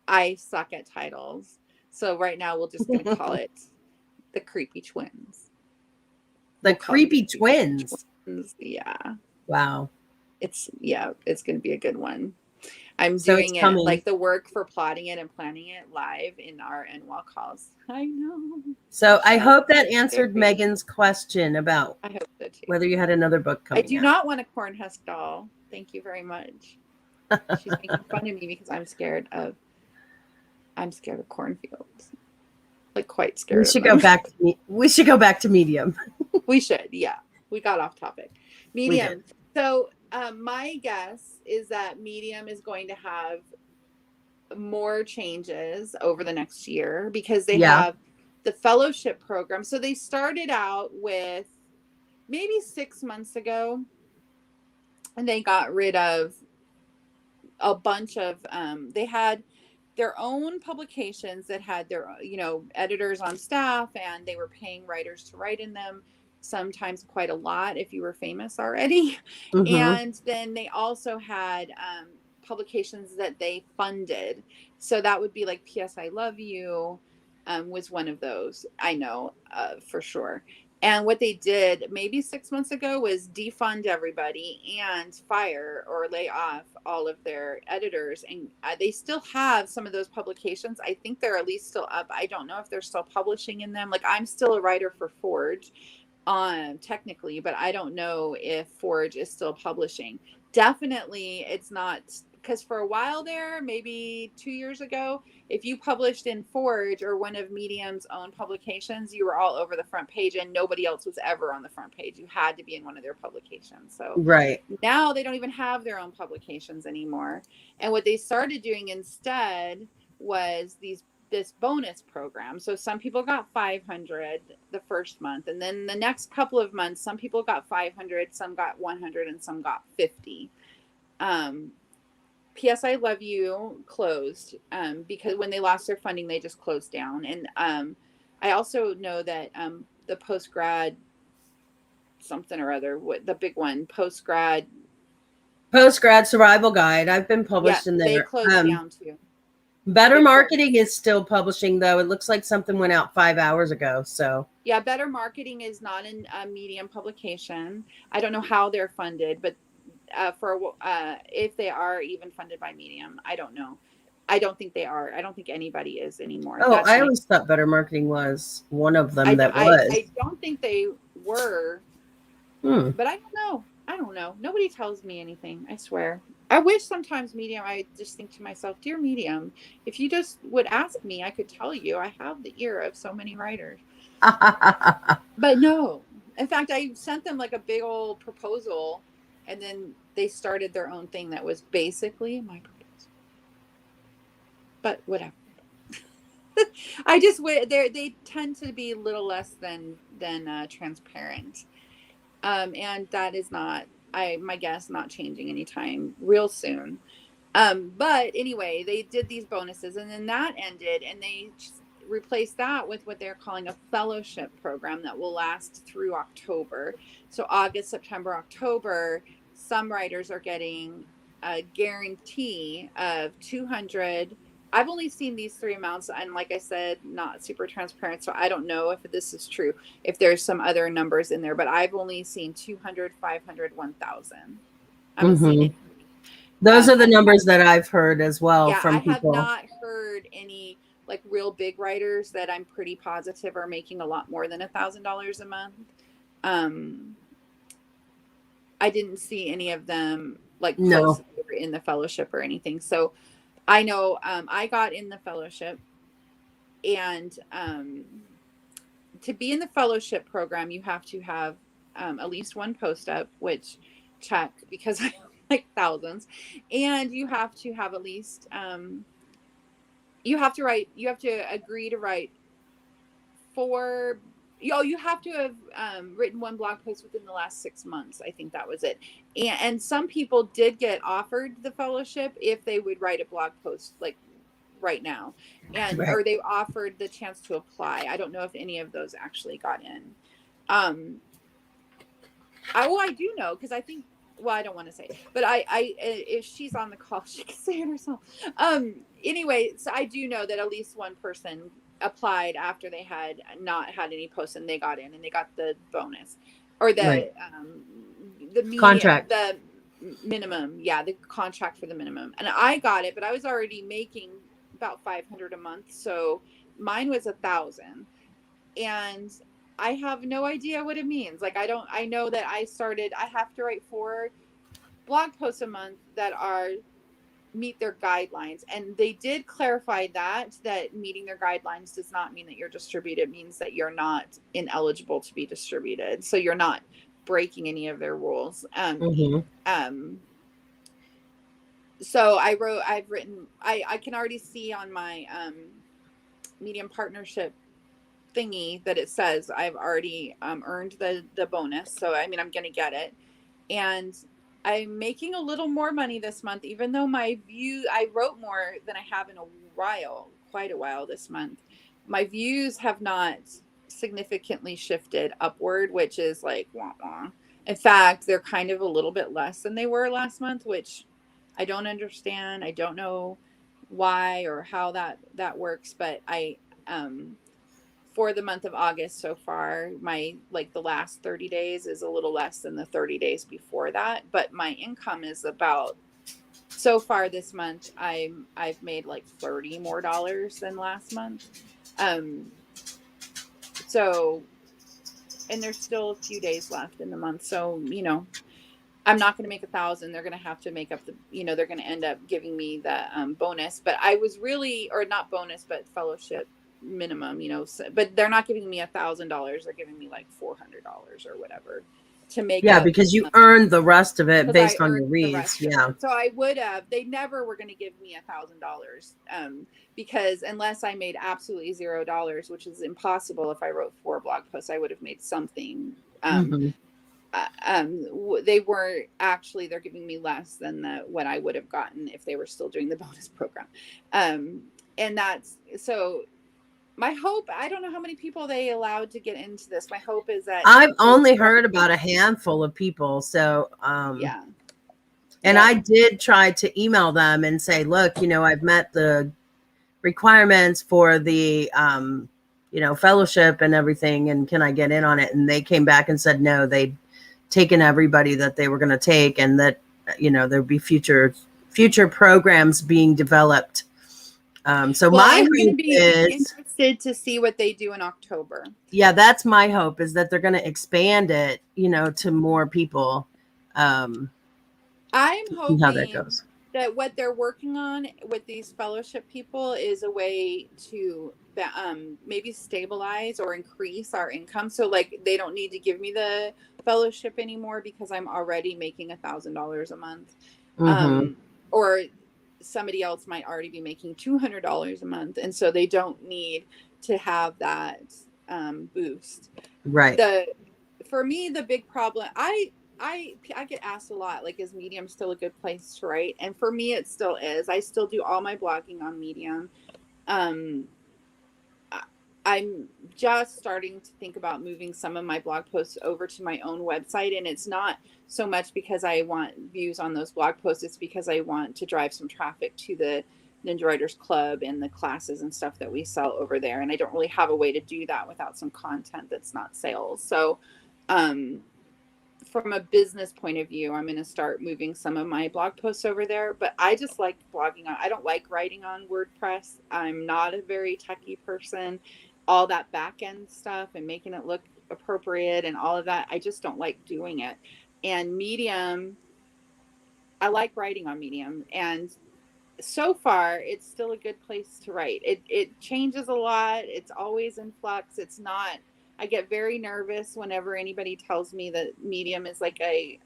I suck at titles. So right now, we're just going to call it The Creepy Twins. The Creepy Twins. Yeah. Wow. It's going to be a good one. I'm doing it like the work for plotting it and planning it live in our NWAL calls. I know. So I hope that answered Megan's question about I hope so too. Whether you had another book coming out. I do not want a corn husk doll. Thank you very much. She's making fun of me because I'm scared of cornfields. Like quite scared. We should go back to medium. We should, yeah. We got off topic. Medium. So my guess is that medium is going to have more changes over the next year because they have the fellowship program. So they started out with maybe 6 months ago, and they got rid of a bunch of they had their own publications that had their editors on staff, and they were paying writers to write in them, sometimes quite a lot if you were famous already. And then they also had publications that they funded, so that would be like PS I Love You was one of those, I know for sure. And what they did maybe 6 months ago was defund everybody and fire or lay off all of their editors. And they still have some of those publications. I think they're at least still up. I don't know if they're still publishing in them. Like, I'm still a writer for Forge technically, but I don't know if Forge is still publishing. Definitely it's not, because for a while there, maybe 2 years ago, if you published in Forge or one of Medium's own publications, you were all over the front page and nobody else was ever on the front page. You had to be in one of their publications. So now they don't even have their own publications anymore. And what they started doing instead was this bonus program. So some people got 500 the first month, and then the next couple of months, some people got 500, some got 100, and some got 50. PS I Love You closed because when they lost their funding, they just closed down. And I also know that the post-grad something or other, the big one, post-grad survival guide, I've been published in there. They closed down too. Better Marketing is still publishing, though. It looks like something went out 5 hours ago. So yeah, Better Marketing is not in a Medium publication. I don't know how they're funded, but if they are even funded by Medium, I don't know. I don't think they are. I don't think anybody is anymore. Oh, I always thought Better Marketing was one of them was. I don't think they were, but I don't know. Nobody tells me anything, I swear. I wish sometimes Medium, I just think to myself, dear Medium, if you just would ask me, I could tell you. I have the ear of so many writers. But no. In fact, I sent them like a big old proposal, and then they started their own thing that was basically my proposal. But whatever. I just they tend to be a little less than transparent, and that is not, my guess, not changing anytime real soon. But anyway, they did these bonuses, and then that ended, and they replaced that with what they're calling a fellowship program that will last through October. So August, September, October, some writers are getting a guarantee of 200. I've only seen these three amounts, and like I said, not super transparent, so I don't know if this is true, if there's some other numbers in there, but I've only seen 200, 500, 1,000. I haven't seen it. Those are the numbers that I've heard as well from people. I have not heard any like real big writers that I'm pretty positive are making a lot more than $1,000 a month. I didn't see any of them like close in the fellowship or anything. So I know I got in the fellowship, and to be in the fellowship program, you have to have at least one post up, which check because I like thousands, and you have to have at least you have to agree to write four. You have to have written one blog post within the last 6 months. I think that was it. And some people did get offered the fellowship if they would write a blog post like right now, and Right. or they offered the chance to apply. I don't know if any of those actually got in. I do know because I think, well, I don't want to say, but if she's on the call, she can say it herself. Anyway, so I do know that at least one person applied after they had not had any posts, and they got in and they got the bonus or Right. Contract. the minimum. Yeah, the contract for the minimum. And I got it, but I was already making about 500 a month. So mine was 1,000. And I have no idea what it means. Like, I know that I have to write 4 blog posts a month that meet their guidelines. And they did clarify that meeting their guidelines does not mean that you're distributed. It means that you're not ineligible to be distributed. So you're not breaking any of their rules. So I can already see on my Medium partnership thingy that it says I've already earned the bonus. So I mean, I'm gonna get it, and I'm making a little more money this month, even though I wrote more than I have in quite a while this month. My views have not significantly shifted upward, which is like wah wah. In fact, they're kind of a little bit less than they were last month, which I don't understand. I don't know why or how that works, but I for the month of August so far, the last 30 days is a little less than the 30 days before that, but my income is about, so far this month I've made like $30 more than last month. So, and there's still a few days left in the month, so I'm not going to make 1,000. They're going to have to make up they're going to end up giving me the bonus, but I was really, or not bonus, but fellowship minimum, so, but they're not giving me $1,000. They're giving me like $400 or whatever to make up. Because you earned the rest of it based on your the reads. rest Yeah. So I would have, they never were going to give me $1,000 because unless I made absolutely $0, which is impossible. If I wrote 4 blog posts, I would have made something. They were actually, they're giving me less than what I would have gotten if they were still doing the bonus program. And that's, so my hope, I don't know how many people they allowed to get into this. My hope is that I've only heard about a handful of people. So, yeah. And I did try to email them and say, look, I've met the requirements for the, fellowship and everything. And can I get in on it? And they came back and said, no, they'd taken everybody that they were going to take, and that, there'd be future programs being developed. So I'm going to be interested to see what they do in October. Yeah, that's my hope, is that they're going to expand it, to more people. I'm hoping how that goes. That what they're working on with these fellowship people is a way to maybe stabilize or increase our income. So like, they don't need to give me the fellowship anymore because I'm already making $1,000 a month. Or somebody else might already be making $200 a month. And so they don't need to have that boost. Right. For me, the big problem, I get asked a lot, like, is Medium still a good place to write? And for me, it still is. I still do all my blogging on Medium. I'm just starting to think about moving some of my blog posts over to my own website. And it's not so much because I want views on those blog posts. It's because I want to drive some traffic to the Ninja Writers Club and the classes and stuff that we sell over there. And I don't really have a way to do that without some content that's not sales. So, from a business point of view, I'm going to start moving some of my blog posts over there, but I just like blogging I don't like writing on WordPress. I'm not a very techie person. All that back end stuff and making it look appropriate and all of that, I just don't like doing it. And Medium, I like writing on Medium, and so far it's still a good place to write. It changes a lot. It's always in flux. It's not I get very nervous whenever anybody tells me that Medium is like a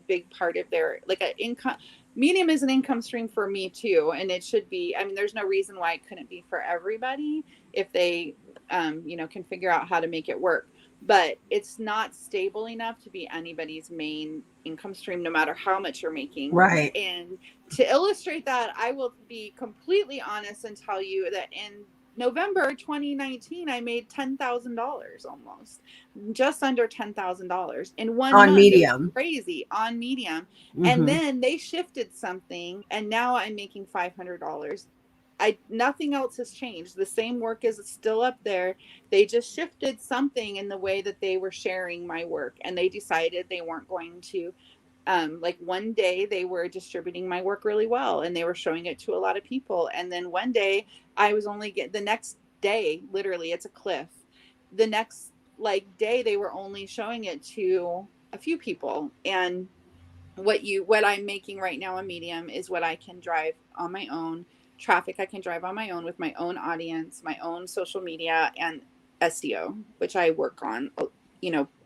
big part of their like a income. Medium is an income stream for me too, and it should be. I mean, there's no reason why it couldn't be for everybody if they, can figure out how to make it work. But it's not stable enough to be anybody's main income stream, no matter how much you're making. Right. And to illustrate that, I will be completely honest and tell you that in November 2019, I made $10,000 almost, just under $10,000 in one On month. It was Medium. crazy on Medium. And Mm-hmm. then they shifted something, and now I'm making $500. Nothing else has changed. The same work is still up there. They just shifted something in the way that they were sharing my work, and they decided they weren't going to like one day they were distributing my work really well and they were showing it to a lot of people, and then one day I was only get the next day, literally it's a cliff, the next like day they were only showing it to a few people. And what I'm making right now on Medium is what I can drive on my own, traffic I can drive on my own with my own audience, my own social media, and SEO, which I work on.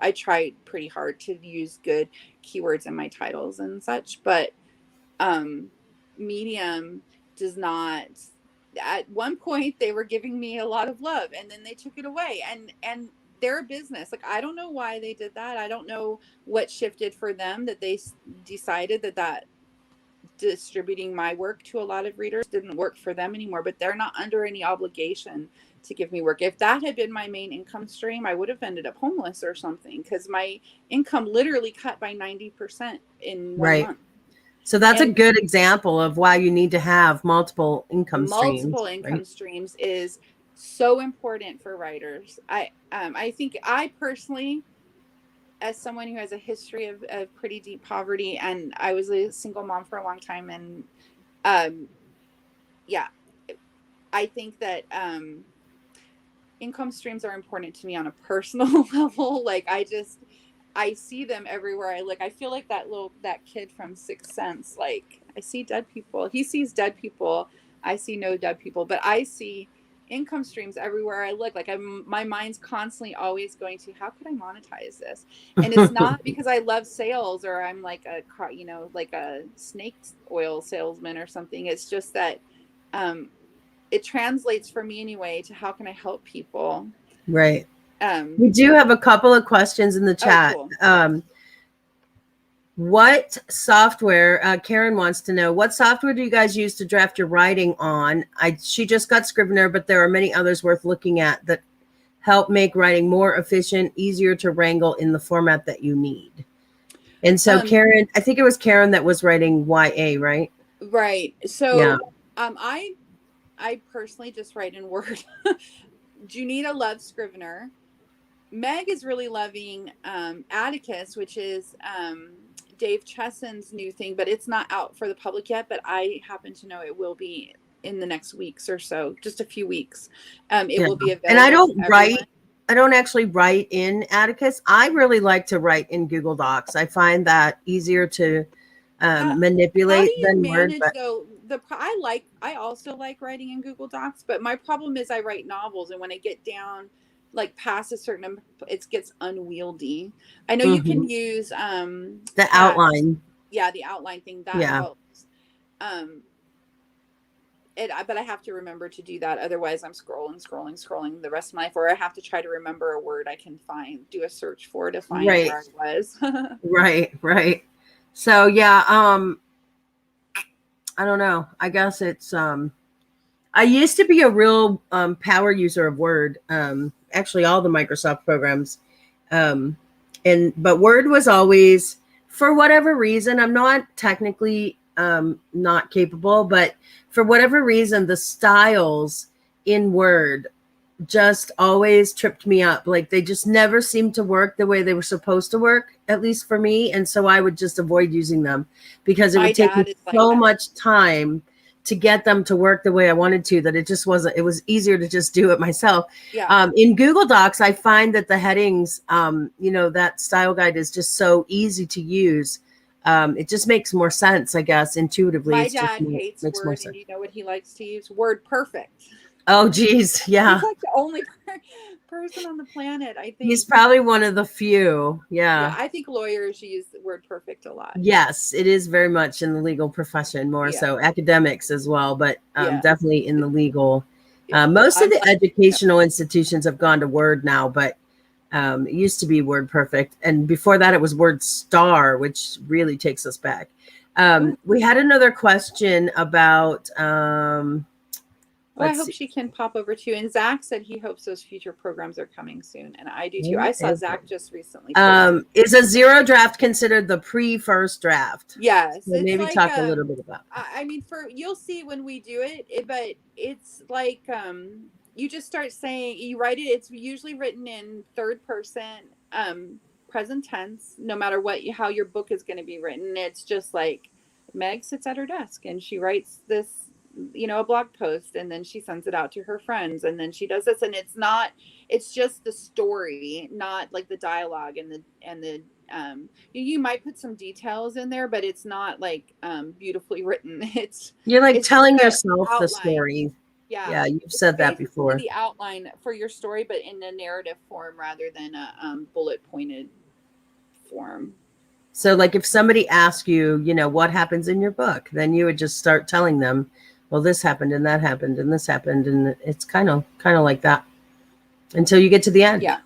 I try pretty hard to use good keywords in my titles and such, but um Medium does not. At one point they were giving me a lot of love, and then they took it away, and they're a business. Like, I don't know why they did that. I don't know what shifted for them that they decided that distributing my work to a lot of readers didn't work for them anymore, but they're not under any obligation to give me work. If that had been my main income stream, I would have ended up homeless or something, because my income literally cut by 90% in one Right. month. So that's a And good example of why you need to have multiple income streams, multiple income right? streams is so important for writers. I think I personally, as someone who has a history of pretty deep poverty, and I was a single mom for a long time, and um yeah, I think that income streams are important to me on a personal level. Like, I see them everywhere I look. I feel like that kid from Sixth Sense. Like, I see dead people. He sees dead people. I see no dead people, but I see income streams everywhere I look. Like, my mind's constantly always going to, how could I monetize this? And it's not because I love sales or I'm like like a snake oil salesman or something. It's just that it translates for me anyway to how can I help people. Right. Um, We do have a couple of questions in the oh, chat. cool. What software, Karen wants to know, what software do you guys use to draft your writing on? She just got Scrivener, but there are many others worth looking at that help make writing more efficient, easier to wrangle in the format that you need. And so Karen, I think it was Karen that was writing YA, right? Right. So yeah. I personally just write in Word. Junita loves Scrivener. Meg is really loving Atticus, which is Dave Chesson's new thing, but it's not out for the public yet. But I happen to know it will be in the next weeks or so, just a few weeks. It will be available. And I don't actually write in Atticus. I really like to write in Google Docs. I find that easier to manipulate. How do you than manage Word, though? I also like writing in Google Docs, but my problem is I write novels, and when I get down like past a certain, it gets unwieldy. I know you can use the text. outline. Yeah, the outline thing that helps. But I have to remember to do that. Otherwise, I'm scrolling the rest of my life, or I have to try to remember a word I can do a search for to find where I was. Right. So yeah, I don't know. I guess it's I used to be a real power user of Word. Actually, all the Microsoft programs, but Word was always, for whatever reason, I'm not technically not capable, but for whatever reason, the styles in Word just always tripped me up. Like, they just never seemed to work the way they were supposed to work, at least for me. And so I would just avoid using them because it would take me so much time to get them to work the way I wanted to, that it just wasn't, it was easier to just do it myself. Yeah. In Google Docs, I find that the headings, that style guide is just so easy to use. It just makes more sense, I guess, intuitively. My dad hates Word, and you know what he likes to use? Word Perfect. Oh, geez. Yeah. He's like the only person on the planet, I He's think. probably one of the few. Yeah, Yeah. I think lawyers use the word perfect a lot. Yes, it is very much in the legal profession, more Yeah. so academics as well, but Yeah. definitely in the legal. Yeah. Most of I'm the like, yeah. educational institutions have gone to Word now, but it used to be Word Perfect. And before that, it was Word Star, which really takes us back. Oh, We had another question about, oh, I let's hope see. she can pop over too. And Zach said he hopes those future programs are coming soon. And I do too. I Where saw is it? Zach just recently posted. Is a zero draft considered the pre-first draft? Yes. So It's maybe like, talk a little bit about that. I mean, you'll see when we do it, but it's like, you just start saying, you write it, it's usually written in third person, present tense, no matter how your book is going to be written. It's just like Meg sits at her desk and she writes this, a blog post, and then she sends it out to her friends, and then she does this, and it's just the story, not like the dialogue and the you might put some details in there, but it's not like beautifully written. You're like It's just telling the yourself the outline. story. Yeah, Yeah, you've it's said that basically before. the outline for your story, but in a narrative form rather than a bullet pointed form. So, like, if somebody asks you, what happens in your book, then you would just start telling them, well, this happened and that happened and this happened, and it's kind of like that until you get to the end. Yeah.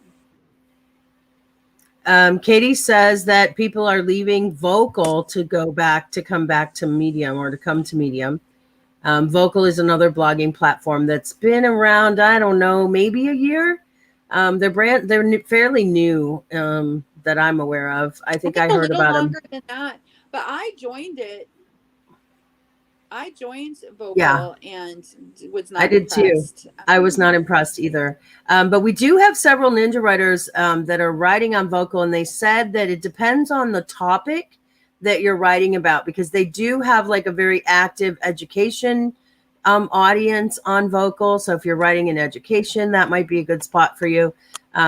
Katie says that people are leaving Vocal to come back to Medium, or to come to Medium. Vocal is another blogging platform that's been around, I don't know, maybe a year. They're fairly new, that I'm aware of. I I think think I a heard little about them. longer than that, but I joined it. I joined Yeah, Vocal and was I not did too. impressed. I was not impressed either. But we do have several ninja writers that are writing on Vocal, and they said that it depends on the topic that you're writing about, because they do have like a very active education audience on Vocal. So if you're writing in education, that might be a good spot for you.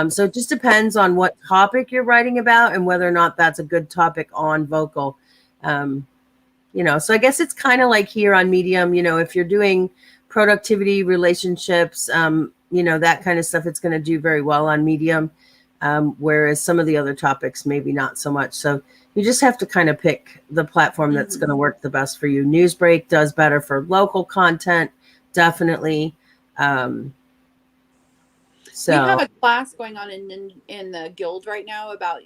So it just depends on what topic you're writing about and whether or not that's a good topic on Vocal. Um, so I guess it's kind of like here on Medium, if you're doing productivity, relationships, that kind of stuff, it's going to do very well on Medium. Whereas some of the other topics, maybe not so much. So you just have to kind of pick the platform that's going to work the best for you. Newsbreak does better for local content, definitely. We have So a class going on in the guild right now about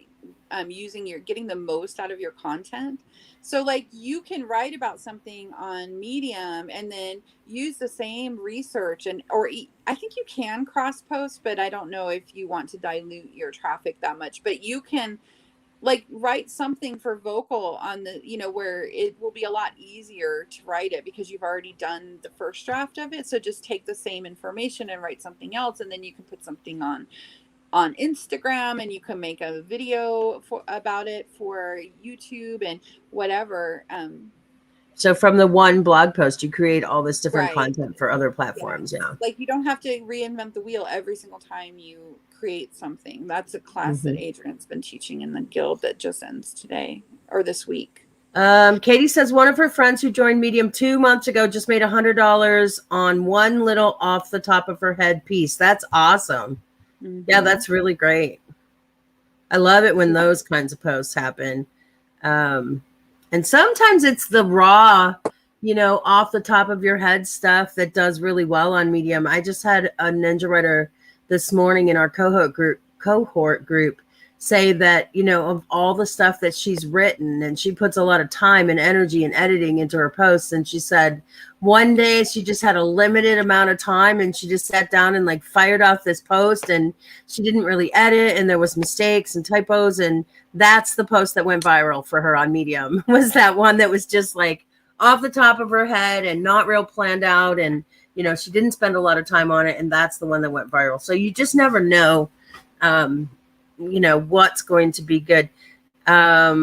getting the most out of your content. So like you can write about something on Medium and then use the same research I think you can cross post, but I don't know if you want to dilute your traffic that much. But you can like write something for Vocal on the where it will be a lot easier to write it because you've already done the first draft of it. So just take the same information and write something else, and then you can put something on Instagram, and you can make a video about it for YouTube and whatever. so from the one blog post, you create all this different Right. content for other Yeah. platforms. Yeah. Like you don't have to reinvent the wheel every single time you create something. That's a class that Mm-hmm. Adrian's been teaching in the guild that just ends today or this week. Katie says one of her friends who joined Medium 2 months ago just made $100 on one little off the top of her head piece. That's awesome. Yeah, that's really great. I love it when those kinds of posts happen. And sometimes it's the raw, off the top of your head stuff that does really well on Medium. I just had a ninja writer this morning in our cohort group say that, of all the stuff that she's written, and she puts a lot of time and energy and editing into her posts. And she said one day she just had a limited amount of time and she just sat down and like fired off this post, and she didn't really edit, and there was mistakes and typos. And that's the post that went viral for her on Medium, was that one that was just like off the top of her head and not real planned out. And, she didn't spend a lot of time on it. And that's the one that went viral. So you just never know, what's going to be good. Yeah.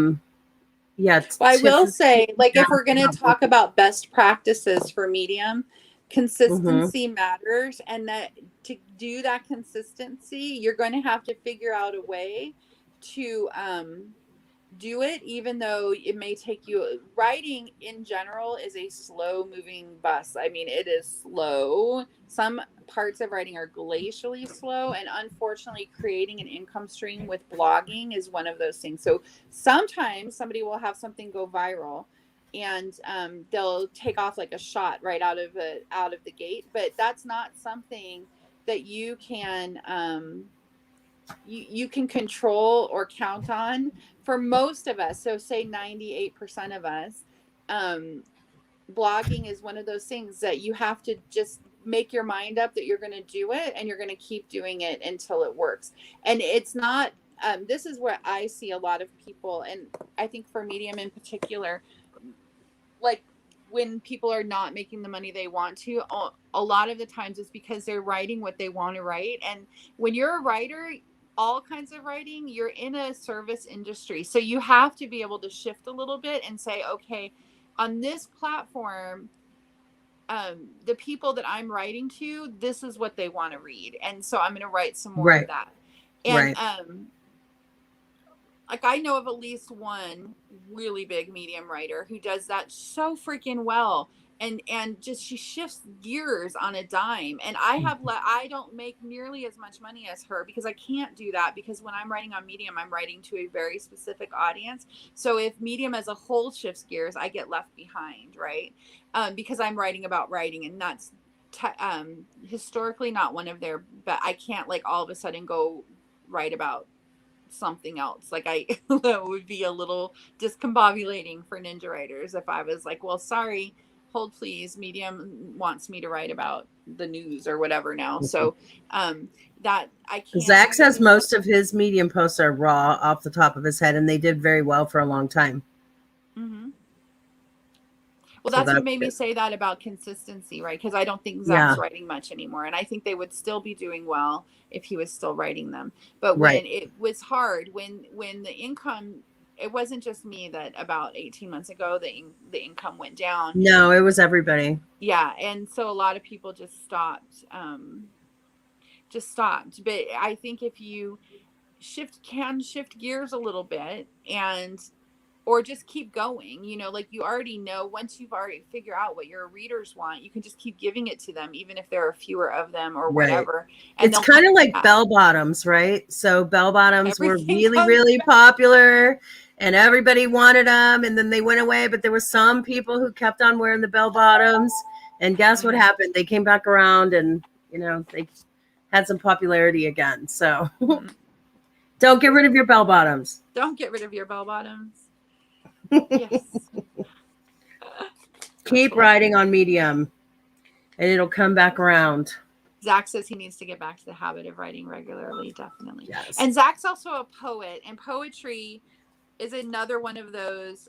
Well, I will say, like, if we're going to talk about best practices for Medium, consistency matters. And that to do that consistency, you're going to have to figure out a way to do it, even though it may take you. Writing in general is a slow moving bus. I mean, it is slow. Some parts of writing are glacially slow. And unfortunately, creating an income stream with blogging is one of those things. So sometimes somebody will have something go viral, and they'll take off like a shot right out of the gate. But that's not something that you can control or count on for most of us. So say 98% of us, um, blogging is one of those things that you have to just make your mind up that you're going to do it, and you're going to keep doing it until it works. And it's not, this is where I see a lot of people, and I think for Medium in particular, like when people are not making the money they want to, a lot of the times it's because they're writing what they want to write. And when you're a writer, all kinds of writing, you're in a service industry. So you have to be able to shift a little bit and say, okay, on this platform, the people that I'm writing to, this is what they want to read. And so I'm going to write some more of Right. that. And, Right. like I know of at least one really big Medium writer who does that so freaking well. And just she shifts gears on a dime. And I don't make nearly as much money as her because I can't do that, because when I'm writing on Medium, I'm writing to a very specific audience. So if Medium as a whole shifts gears, I get left behind, right? Because I'm writing about writing, and that's historically not one of their, but I can't like all of a sudden go write about something else. Like that would be a little discombobulating for ninja writers if I was like, well, sorry, hold please, Medium wants me to write about the news or whatever now. So that I can't Zach do says anymore. most of his Medium posts are raw off the top of his head, and they did very well for a long time. Mm-hmm. Well, So that's what that's made me good. say that about consistency, right? Because I don't think Zach's Yeah. writing much anymore. And I think they would still be doing well if he was still writing them. But Right. when it was hard, when the income, it wasn't just me that about 18 months ago, the income went down. No, it was everybody. Yeah. And so a lot of people just stopped, But I think if you shift gears a little bit, and or just keep going, like you already know, once you've already figured out what your readers want, you can just keep giving it to them, even if there are fewer of them or Right. whatever, and It's they'll come kind of like back. bell bottoms, right? So bell bottoms were Everything really, comes really back. popular and everybody wanted them, and then they went away, but there were some people who kept on wearing the bell bottoms, and guess what Mhm. happened? They came back around, and they had some popularity again. So Mhm. don't get rid of your bell bottoms. Don't get rid of your bell bottoms. Yes. That's Keep hilarious. writing on Medium and it'll come back around. Zach says he needs to get back to the habit of writing regularly, definitely. Yes. And Zach's also a poet, and poetry is another one of those,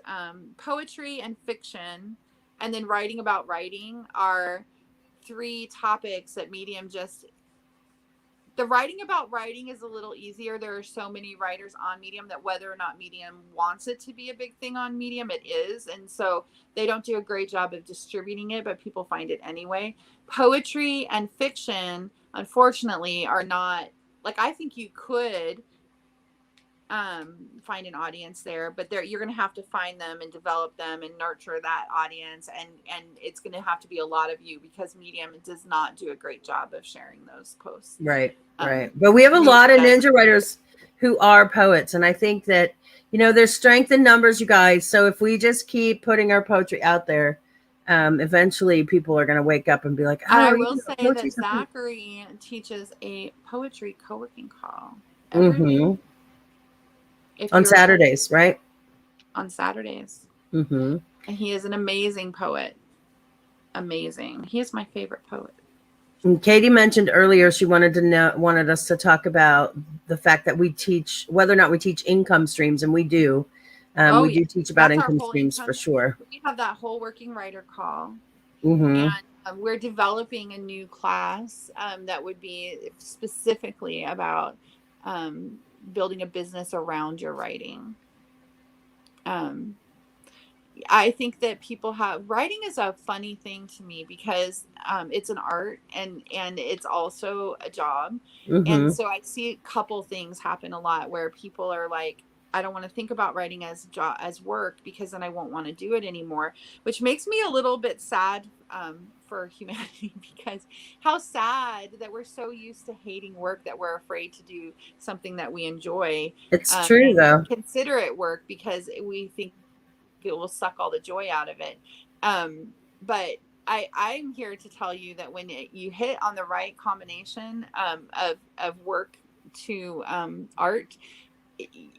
poetry and fiction, and then writing about writing are three topics that Medium just, the writing about writing is a little easier. There are so many writers on Medium that whether or not Medium wants it to be a big thing on Medium, it is. And so they don't do a great job of distributing it, but people find it anyway. Poetry and fiction, unfortunately, are not, like, I think you could find an audience there, but you're going to have to find them and develop them and nurture that audience, and it's going to have to be a lot of you, because Medium does not do a great job of sharing those posts. Right. um Right. But we have a Maybe lot of that's, ninja writers who are poets. And I think that, there's strength in numbers, you guys. So if we just keep putting our poetry out there, eventually people are going to wake up and be like, I oh, will say that poetry's something. Zachary teaches a poetry co-working call every week, Mm-hmm. if On you're Saturdays, right? on Saturdays. Mm-hmm. And he is an amazing poet. Amazing. He is my favorite poet. And Katie mentioned earlier she wanted us to talk about the fact that we teach, whether or not we teach income streams, and we do. Oh We yeah, do teach about that's our income whole streams for income. sure. We have that whole working writer call, Mm-hmm. and we're developing a new class, that would be specifically about, um, building a business around your writing. Um, I think that people have, writing is a funny thing to me, because it's an art, and it's also a job. And Mm-hmm. so I see a couple things happen a lot where people are like, I don't want to think about writing as work, because then I won't want to do it anymore, which makes me a little bit sad for humanity, because how sad that we're so used to hating work that we're afraid to do something that we enjoy It's true and though. consider it work because we think it will suck all the joy out of it. But I'm here to tell you that when you hit on the right combination of work to art,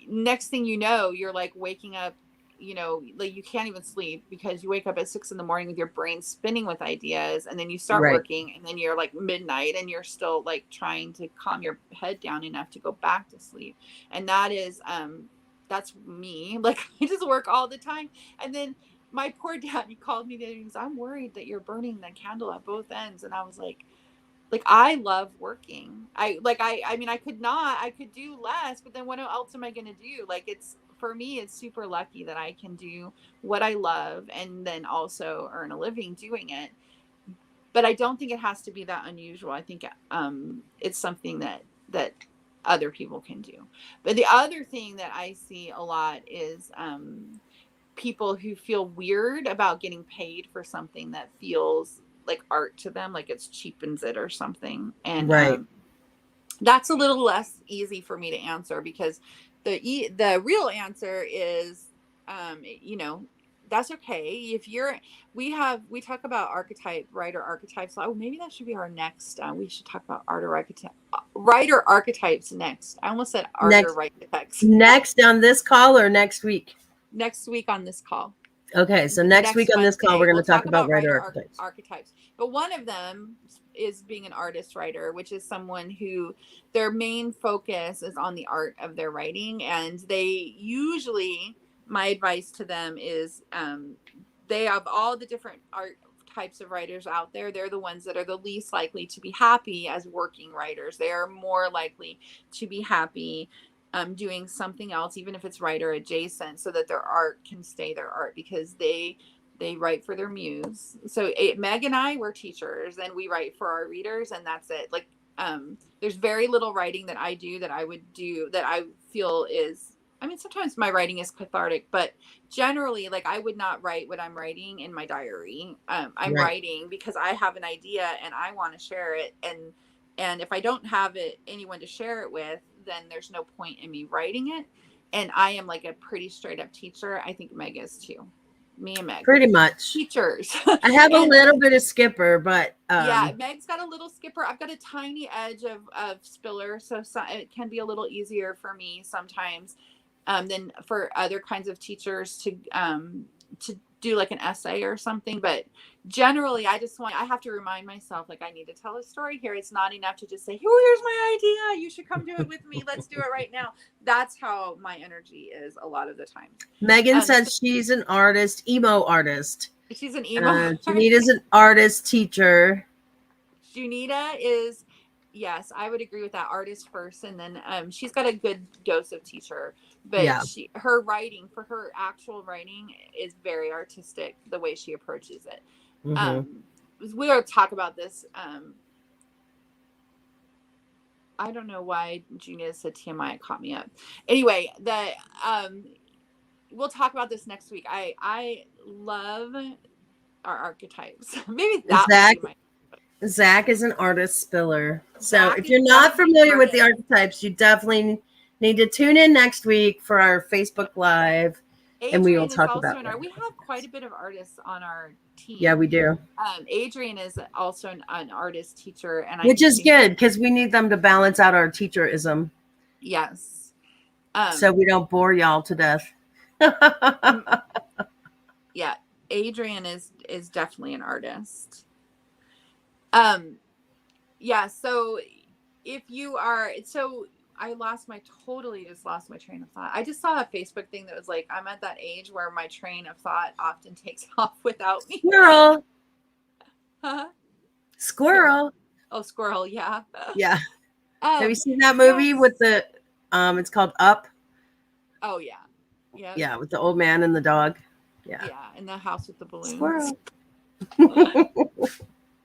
next thing you know, you're like waking up, like you can't even sleep because you wake up at 6 a.m. with your brain spinning with ideas, and then you start Right. working, and then you're like midnight and you're still like trying to calm your head down enough to go back to sleep. And that's me. Like, I just work all the time. And then my poor dad, he called me the other day, he goes, I'm worried that you're burning the candle at both ends. And I was like, I love working. I mean, I could do less, but then what else am I going to do? Like, for me, it's super lucky that I can do what I love and then also earn a living doing it. But I don't think it has to be that unusual. I think it's something that other people can do. But the other thing that I see a lot is people who feel weird about getting paid for something that feels like art to them, like it's cheapens it or something. And Right. that's a little less easy for me to answer, because the real answer is, you know, that's okay. If you're, we talk about writer archetypes. Oh, maybe that should be our next. We should talk about writer archetypes next. I almost said art or Next, architects. next on this call or next week? Next week on this call. Okay, so next week on this call, we're going to talk about writer archetypes. But one of them is being an artist writer, which is someone who their main focus is on the art of their writing. And they usually, my advice to them is they have all the different art types of writers out there. They're the ones that are the least likely to be happy as working writers. They are more likely to be happy doing something else, even if it's writer adjacent, so that their art can stay their art, because they write for their muse. So Meg and I, we're teachers and we write for our readers, and that's it. Like there's very little writing that I do that I would do that I feel is, I mean, sometimes my writing is cathartic, but generally, like, I would not write what I'm writing in my diary. I'm Right. writing because I have an idea and I want to share it. And if I don't have anyone to share it with, then there's no point in me writing it. And I am like a pretty straight up teacher. I think Meg is too. Me and Meg. Pretty much. Teachers. I have a little bit of skipper, but yeah, Meg's got a little skipper. I've got a tiny edge of spiller, so it can be a little easier for me sometimes than for other kinds of teachers to do like an essay or something. But generally, I have to remind myself, like, I need to tell a story here. It's not enough to just say, oh, here's my idea, you should come do it with me, let's do it right now. That's how my energy is a lot of the time. Megan says she's an artist, emo artist. She's an emo Junita's an artist teacher. Junita is, yes, I would agree with that, artist first, and then she's got a good dose of teacher. But yeah. Her writing, for her actual writing, is very artistic, the way she approaches it. Mm-hmm. We'll talk about this. I don't know why Gina said TMI, it caught me up. Anyway, we'll talk about this next week. I love our archetypes. Maybe that would be my... Zach is an artist spiller. So if you're not familiar with the archetypes, you definitely need to tune in next week for our Facebook Live. Adrian, and we will talk about that. We have quite a bit of artists on our team. Yeah, we do. Adrian is also an artist teacher, and which is good because we need them to balance out our teacherism. Yes. So we don't bore y'all to death. Yeah, Adrian is definitely an artist. Yeah, so if you are, so I totally just lost my train of thought. I just saw a Facebook thing that was like, I'm at that age where my train of thought often takes off without me. Squirrel. Huh? Squirrel. Oh, squirrel. Yeah. Yeah. Have you seen that movie with the, it's called Up? Oh yeah. Yeah. Yeah. With the old man and the dog. Yeah. Yeah. In the house with the balloons. Squirrel.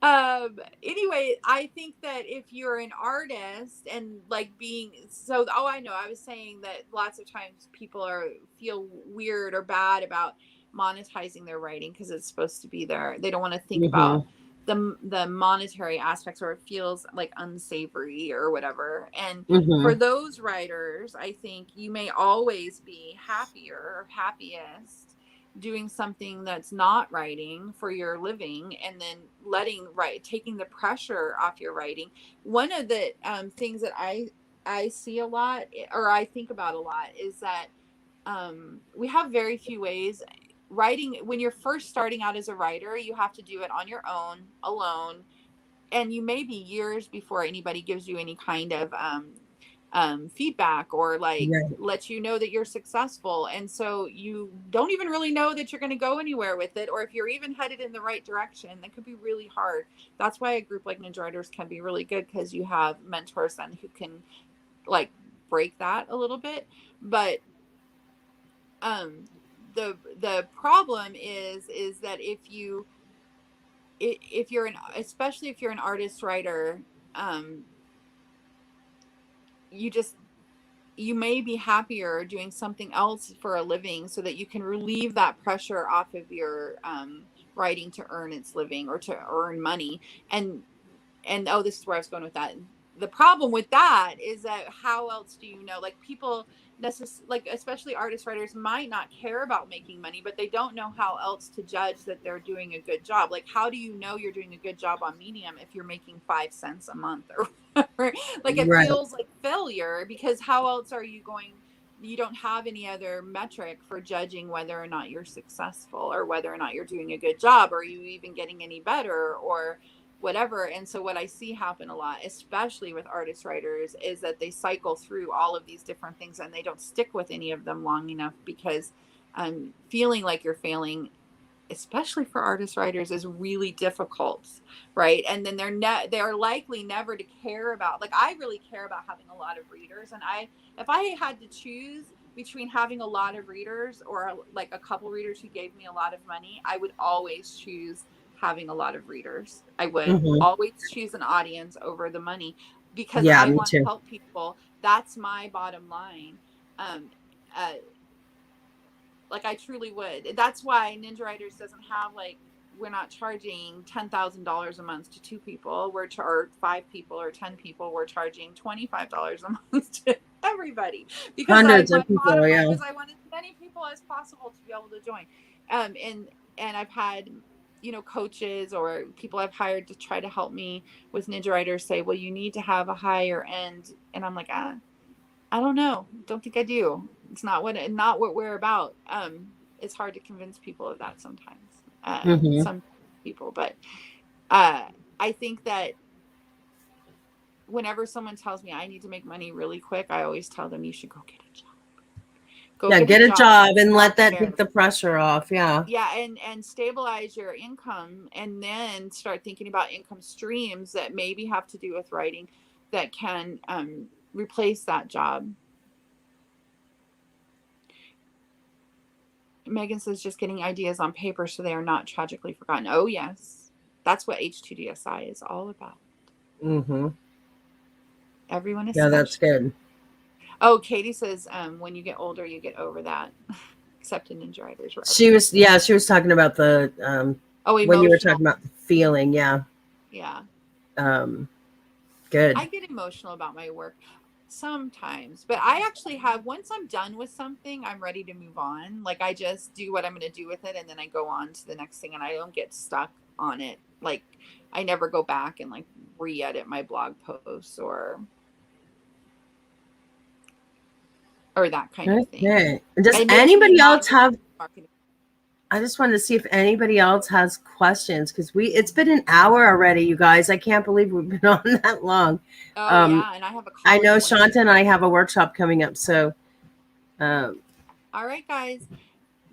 Anyway, I think that if you're an artist and like being so, oh, I know, I was saying that lots of times people feel weird or bad about monetizing their writing because it's supposed to be there. They don't want to think about Mm-hmm. the monetary aspects, or it feels like unsavory or whatever. And for Mm-hmm. those writers, I think you may always be happier or happiest doing something that's not writing for your living, and then taking the pressure off your writing. One of the things that I see a lot, or I think about a lot, is that we have very few ways. Writing, when you're first starting out as a writer, you have to do it on your own, alone, and you may be years before anybody gives you any kind of feedback or like Right. let you know that you're successful. And so you don't even really know that you're going to go anywhere with it, or if you're even headed in the right direction. That could be really hard. That's why a group like Ninja Writers can be really good, because you have mentors then who can like break that a little bit. But um the problem is that if you're an, especially if you're an artist writer, um you just, you may be happier doing something else for a living so that you can relieve that pressure off of your writing to earn its living or to earn money. And oh, this is where I was going with that. The problem with that is that how else do you know? Like people like especially artist writers might not care about making money, but they don't know how else to judge that they're doing a good job. Like how do you know you're doing a good job on Medium if you're making 5 cents a month or whatever? Like it Right. feels like failure, because how else are you going? You don't have any other metric for judging whether or not you're successful, or whether or not you're doing a good job, or are you even getting any better, or whatever. And so what I see happen a lot, especially with artist writers, is that they cycle through all of these different things and they don't stick with any of them long enough, because feeling like you're failing, especially for artist writers, is really difficult, right? And then they're likely never to care about, like I really care about having a lot of readers. And if I had to choose between having a lot of readers or like a couple readers who gave me a lot of money, I would always choose having a lot of readers. I would Mm-hmm. always choose an audience over the money, because Yeah, I me want to too. help people. That's my bottom line. um uh, like I truly would. That's why Ninja Writers doesn't have like, we're not charging $10,000 a month to 2 people. Or 5 people or 10 people. We're charging $25 a month to everybody, because Hundreds my of people. bottom line Yeah. is I want as many people as possible to be able to join. Um, and I've had, coaches or people I've hired to try to help me with Ninja Writers say, well, you need to have a higher end. And I'm like, I don't know. Don't think I do. It's not what we're about. It's hard to convince people of that sometimes. Mm-hmm. Some people, but uh, I think that whenever someone tells me I need to make money really quick, I always tell them you should go get a job. Go Yeah, get a get a job. job and let Start that take there. the pressure off. Yeah. Yeah, and stabilize your income, and then start thinking about income streams that maybe have to do with writing that can replace that job. Megan says just getting ideas on paper so they are not tragically forgotten. Oh, yes. That's what H2DSI is all about. Mm-hmm. Everyone is Yeah, that's special. good. Oh, Katie says when you get older, you get over that. Except in Ninja Writers where She everything's. was, yeah, she was talking about the Oh, when you were emotional. talking about the feeling. Yeah. Yeah. Um, good. I get emotional about my work sometimes, but I actually have, once I'm done with something, I'm ready to move on. Like I just do what I'm going to do with it, and then I go on to the next thing, and I don't get stuck on it. Like I never go back and like re-edit my blog posts or that kind of thing. Okay. Does I mainly anybody not else do have? marketing. I just wanted to see if anybody else has questions, because it's been an hour already, you guys. I can't believe we've been on that long. Oh Um, yeah, and I have a I call in know 20 minutes. Shaunta and I have a workshop coming up, so um, All right, guys.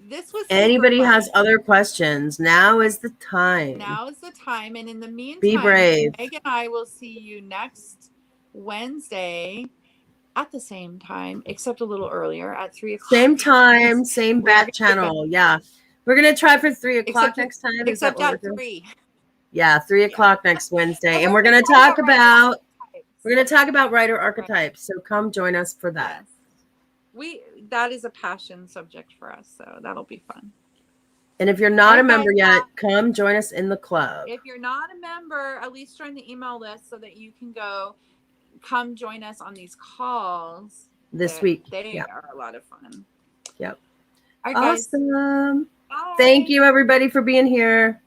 This was super anybody fun. has other questions, now is the time. Now is the time. And in the Be meantime, brave. Meg and I will see you next Wednesday at the same time, except a little earlier at 3 o'clock. Same time, same We are bat going to do it, channel. Yeah, we're gonna try for 3 o'clock except next time. Is that except what we're at doing? 3. Yeah, 3 o'clock next Wednesday. And we're gonna going to talk about writer archetypes. So come join us for that. Yes. That is a passion subject for us, so that'll be fun. And if you're not a member yet, come join us in the club. If you're not a member, at least join the email list so that you can come join us on these calls this week. They are a lot of fun. Yep. All right, guys. Awesome. Bye. Thank you, everybody, for being here.